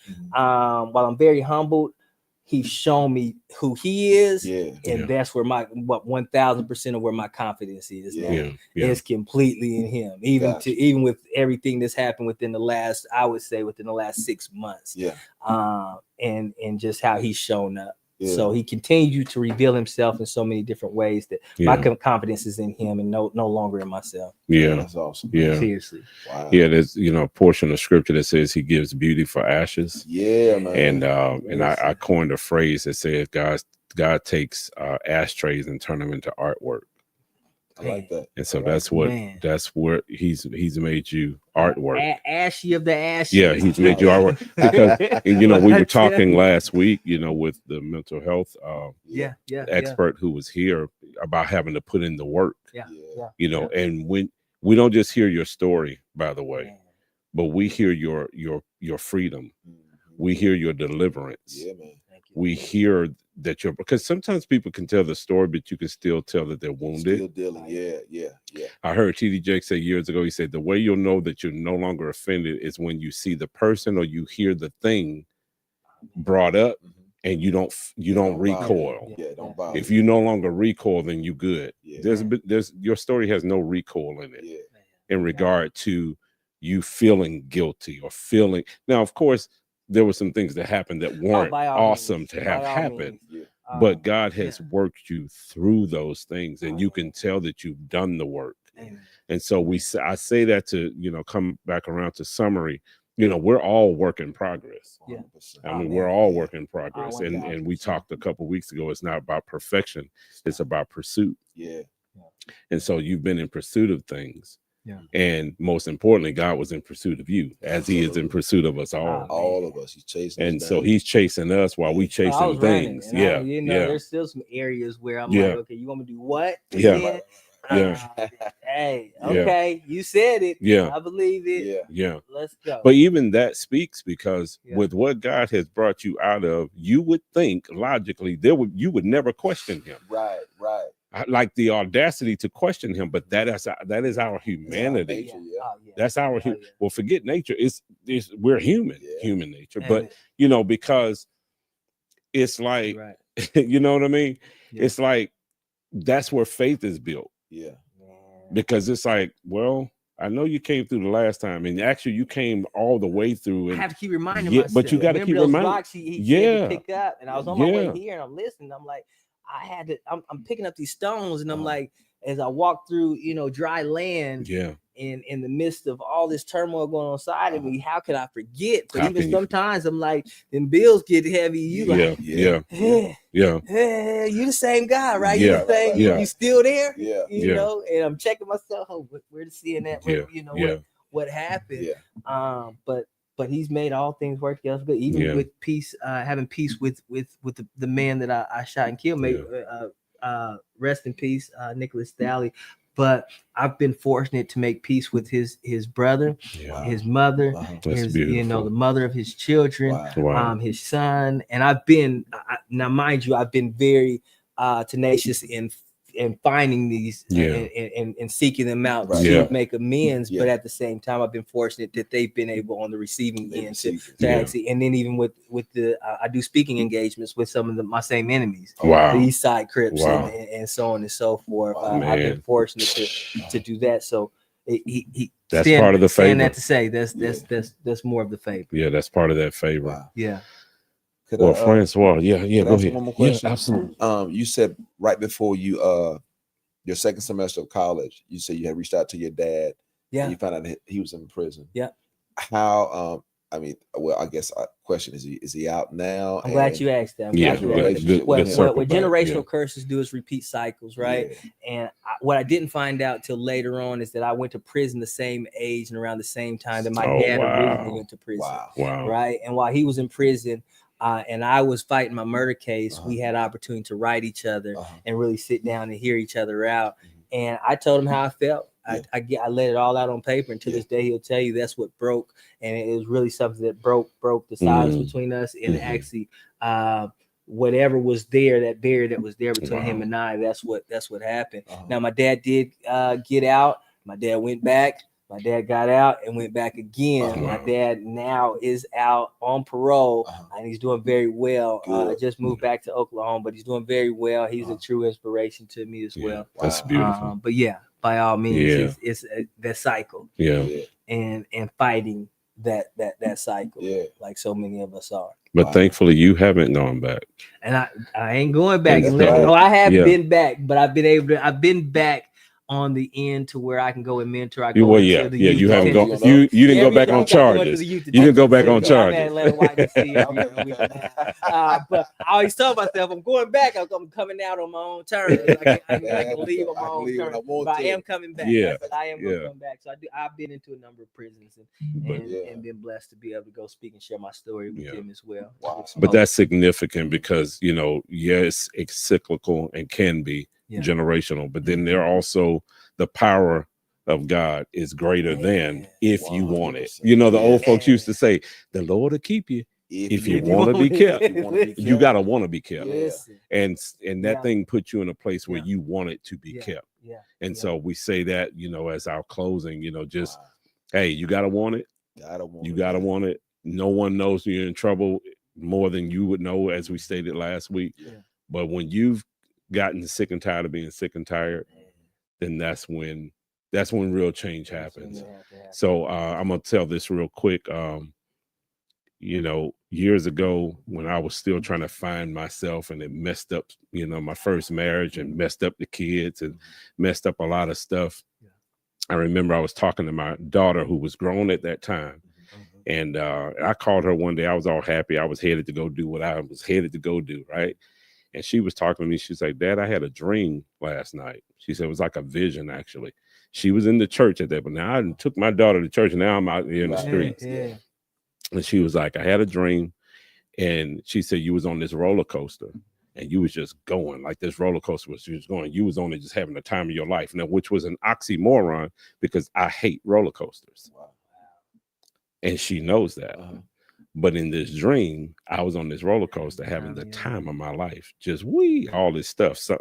he's shown me who he is, and that's where my 1,000% of where my confidence is now. It's completely in him. Even with everything that's happened within the last 6 months. And just how he's shown up. So he continued to reveal himself in so many different ways that my confidence is in him and no longer in myself. That's awesome. Seriously. Wow. There's a portion of scripture that says he gives beauty for ashes. Man. And I coined a phrase that says God takes ashtrays and turn them into artwork. I like that. And so that's where he's made you artwork. Ashy of the ashes. Yeah, he's made you artwork. Because we were talking last week, with the mental health expert who was here about having to put in the work. And when we don't just hear your story, by the way, but we hear your freedom. We hear your deliverance. Man. We hear that you're, because sometimes people can tell the story, but you can still tell that they're wounded. Still dealing. Yeah. I heard TD Jake say years ago, he said, the way you'll know that you're no longer offended is when you see the person or you hear the thing brought up and you don't recoil. Don't bother. If you no longer recoil, then you good. There's your story has no recoil in it in regard to you feeling guilty or feeling. Now, of course, there were some things that happened that weren't awesome to have happen, but God has worked you through those things, and you can tell that you've done the work. And so I say that to, come back around to summary. We're all work in progress. I mean, we're all work in progress. And we talked a couple of weeks ago, it's not about perfection, it's about pursuit. And so you've been in pursuit of things. And most importantly, God was in pursuit of you, as He is in pursuit of us all. All of us. He's chasing us. And so He's chasing us while we chasing things. There's still some areas where I'm like, okay, you want me to do what? Hey, okay, you said it. I believe it. Let's go. But even that speaks, because with what God has brought you out of, you would think logically you would never question Him. Right. Like the audacity to question Him, but that is our humanity. That's our well, forget nature. It's we're human, human nature. But because it's like you know what I mean? It's like that's where faith is built. Because it's like, well, I know you came through the last time, and actually you came all the way through. And I have to keep reminding myself. But you got to keep reminding. He said to pick up, and I was on my way here, and I'm listening. I'm like, I'm picking up these stones, and I'm like, as I walk through, dry land, in the midst of all this turmoil going on inside of me, how could I forget? But even sometimes I'm like, then bills get heavy. You like, you the same guy, right? You the same, you still there? You know, and I'm checking myself. Oh, where to seeing that? What happened? But He's made all things work together good, even with peace, having peace with the man that I shot and killed. Rest in peace, Nicholas Staley. But I've been fortunate to make peace with his brother, his mother, the mother of his children, his son. And I've been now, mind you, I've been very tenacious in finding these and seeking them out to make amends. But at the same time, I've been fortunate that they've been able on the receiving end to actually, and then even with the I do speaking engagements with some of my same enemies, the East Side Crips and so on and so forth. I've been fortunate to do that. So that's part of the favor. That to say that's more of the favor. Yeah, that's part of that favor. Wow. Yeah. Well, Francois, go ahead. One more question. Absolutely. You said right before you your second semester of college, you said you had reached out to your dad. And you found out that he was in prison. How I guess question is he out now? I'm glad you asked that. What generational curses do is repeat cycles, right? And what I didn't find out till later on is that I went to prison the same age and around the same time that my dad originally went to prison. Right? And while he was in prison, and I was fighting my murder case, we had opportunity to write each other and really sit down and hear each other out. And I told him how I felt. I let it all out on paper, and to this day he'll tell you that's what broke, and it was really something that broke the silence between us, and actually whatever was there, that barrier that was there between him and I, that's what happened. Now my dad did get out. My dad went back. My dad got out and went back again. My dad now is out on parole, and he's doing very well. Just moved back to Oklahoma, but he's doing very well. He's a true inspiration to me as well. That's beautiful. But by all means, it's that cycle. And fighting that cycle, like so many of us are. But thankfully, you haven't gone back. And I ain't going back. No, I have been back, but I've been back on the end to where I can go and mentor. You haven't gone. You didn't go back on charges. You didn't go back on charges. But I always tell myself, I'm going back. I'm coming out on my own terms. I can leave on my own terms. But I am coming back. I am going to come back. So I've been into a number of prisons and been blessed to be able to go speak and share my story with them as well. But that's significant because yes, it's cyclical and can be generational, but then there also the power of God is greater than if you want it. The old folks used to say, the Lord will keep you if you want to be kept, you got to want to be kept. Listen. And that thing puts you in a place where Yeah. you want it to be kept. Yeah. And so we say that, as our closing, just, hey, you got to want it. You got to want it. No one knows you're in trouble more than you would know, as we stated last week. Yeah. But when you've gotten sick and tired of being sick and tired, then that's when real change happens. So I'm going to tell this real quick. Years ago when I was still trying to find myself, and it messed up, my first marriage, and messed up the kids, and messed up a lot of stuff. I remember I was talking to my daughter, who was grown at that time. And I called her one day. I was all happy. I was headed to go do what I was headed to go do, right? And she was talking to me. She's like, Dad, I had a dream last night. She said it was like a vision, actually. She was in the church at that, but now I took my daughter to church, and now I'm out here in the streets. Yeah. And she was like, I had a dream. And she said, you was on this roller coaster, and you was just going like this roller coaster was just going. You was only just having the time of your life. Now, which was an oxymoron, because I hate roller coasters. Wow. And she knows that. But in this dream, I was on this roller coaster having the time of my life, just all this stuff. So,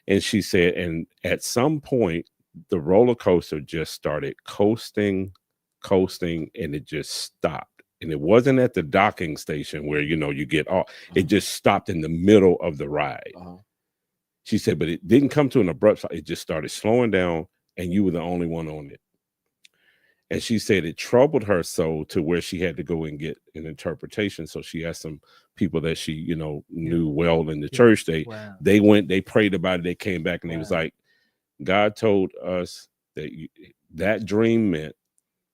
and she said, and at some point, the roller coaster just started coasting, and it just stopped. And it wasn't at the docking station where, you get off. It just stopped in the middle of the ride. She said, but it didn't come to an abrupt stop. It just started slowing down, and you were the only one on it. And she said it troubled her so to where she had to go and get an interpretation. So she asked some people that she, knew well in the church. They went, they prayed about it. They came back, and they was like, God told us that that dream meant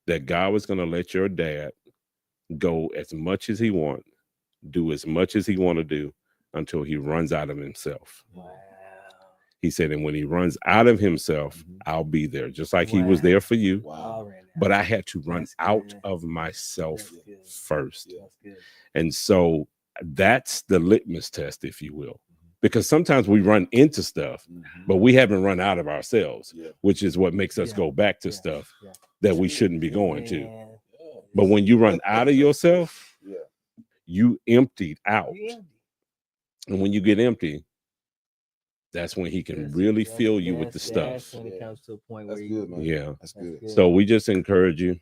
that God was going to let your dad go as much as he want, do as much as he want to do, until he runs out of himself. Wow. He said, and when he runs out of himself, I'll be there, just like he was there for you. Wow. But I had to run out of myself first. And so that's the litmus test, if you will, because sometimes we run into stuff, but we haven't run out of ourselves, which is what makes us go back to stuff that we shouldn't be going to. But when you run out of yourself, you emptied out. And when you get empty, that's when he can really fill you with the stuff. When it comes to a point where That's good. So we just encourage you.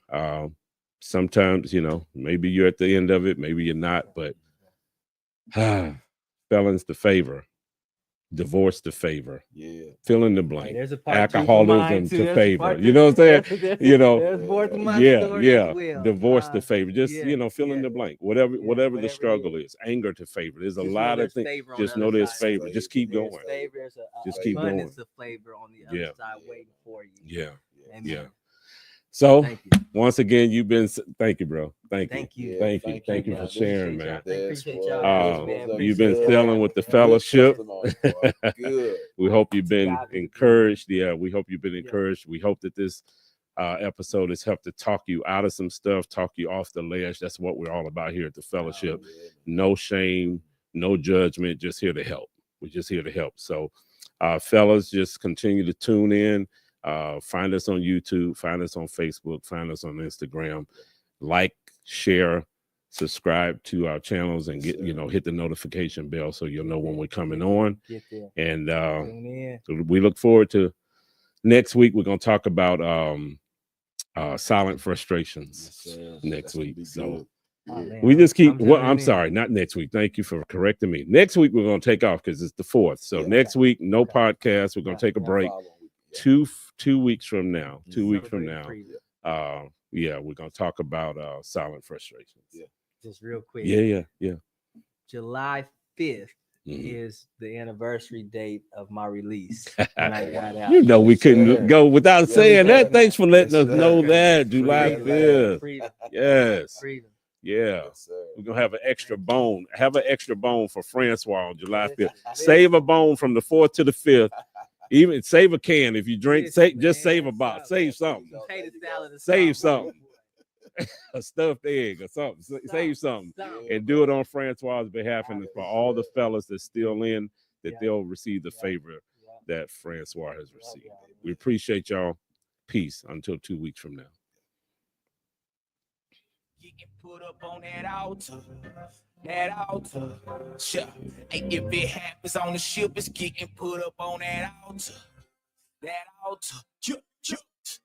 Sometimes, maybe you're at the end of it, maybe you're not, but felons to favor, divorce to favor, fill in the blank, there's a part alcoholism to favor. You know what I'm saying? Divorce to favor. Just fill in the blank. Whatever the struggle is. Anger to favor. There's a lot of things. Just know there's favor. Just keep going. Just keep going. There's a favor on the other side waiting for you. Yeah. So once again, thank you, bro. Thank you for sharing, man. Appreciate y'all. You've been selling with the fellowship. We hope you've been encouraged. Yeah, we hope you've been encouraged. We hope that this episode has helped to talk you out of some stuff, talk you off the ledge. That's what we're all about here at the fellowship. No shame, no judgment, just here to help. We're just here to help. So fellas, just continue to tune in. Find us on YouTube, find us on Facebook, find us on Instagram, like, share, subscribe to our channels, and get, hit the notification bell so you'll know when we're coming on. And we look forward to next week. We're going to talk about silent frustrations next week. So we just keep, I'm sorry, not next week. Thank you for correcting me. Next week, we're going to take off because it's the 4th. So next week, no podcast. We're going to take a break. 2 weeks from now, we're gonna talk about silent frustrations. Just real quick. July 5th is the anniversary date of my release when I got out. We couldn't go without saying that. Thanks for letting us know that. July 5th. Yes. Freedom. Yeah. We're gonna have an extra bone. Have an extra bone for Francois on July 5th. Save a bone from the 4th to the 5th. Even save a can if you drink. Just save a box. Save something. Save something. A stuffed egg or something. Save something and do it on Francois' behalf, and for all the fellas that's still in, that they'll receive the favor that Francois has received. We appreciate y'all. Peace until 2 weeks from now. getting put up on that altar. That altar. Sure. Hey, if it happens on the ship, it's getting put up on that altar. That altar.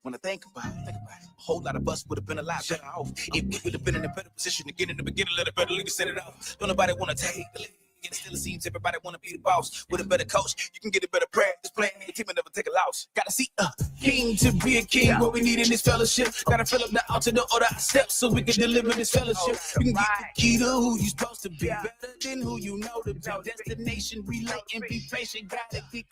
When I think about it, a whole lot of us would have been a lot better off if we would have been in a better position to get in the beginning, a little better, we can set it off. Don't nobody want to take the lead. It still seems everybody want to be the boss. With a better coach, you can get a better practice plan. Your team will never take a loss. Gotta see a king to be a king. What we need in this fellowship. Gotta fill up the altar to order our steps so we can deliver this fellowship. You can get the key to who you supposed to be. Better than who you know to be. Destination, relate and be patient. Gotta keep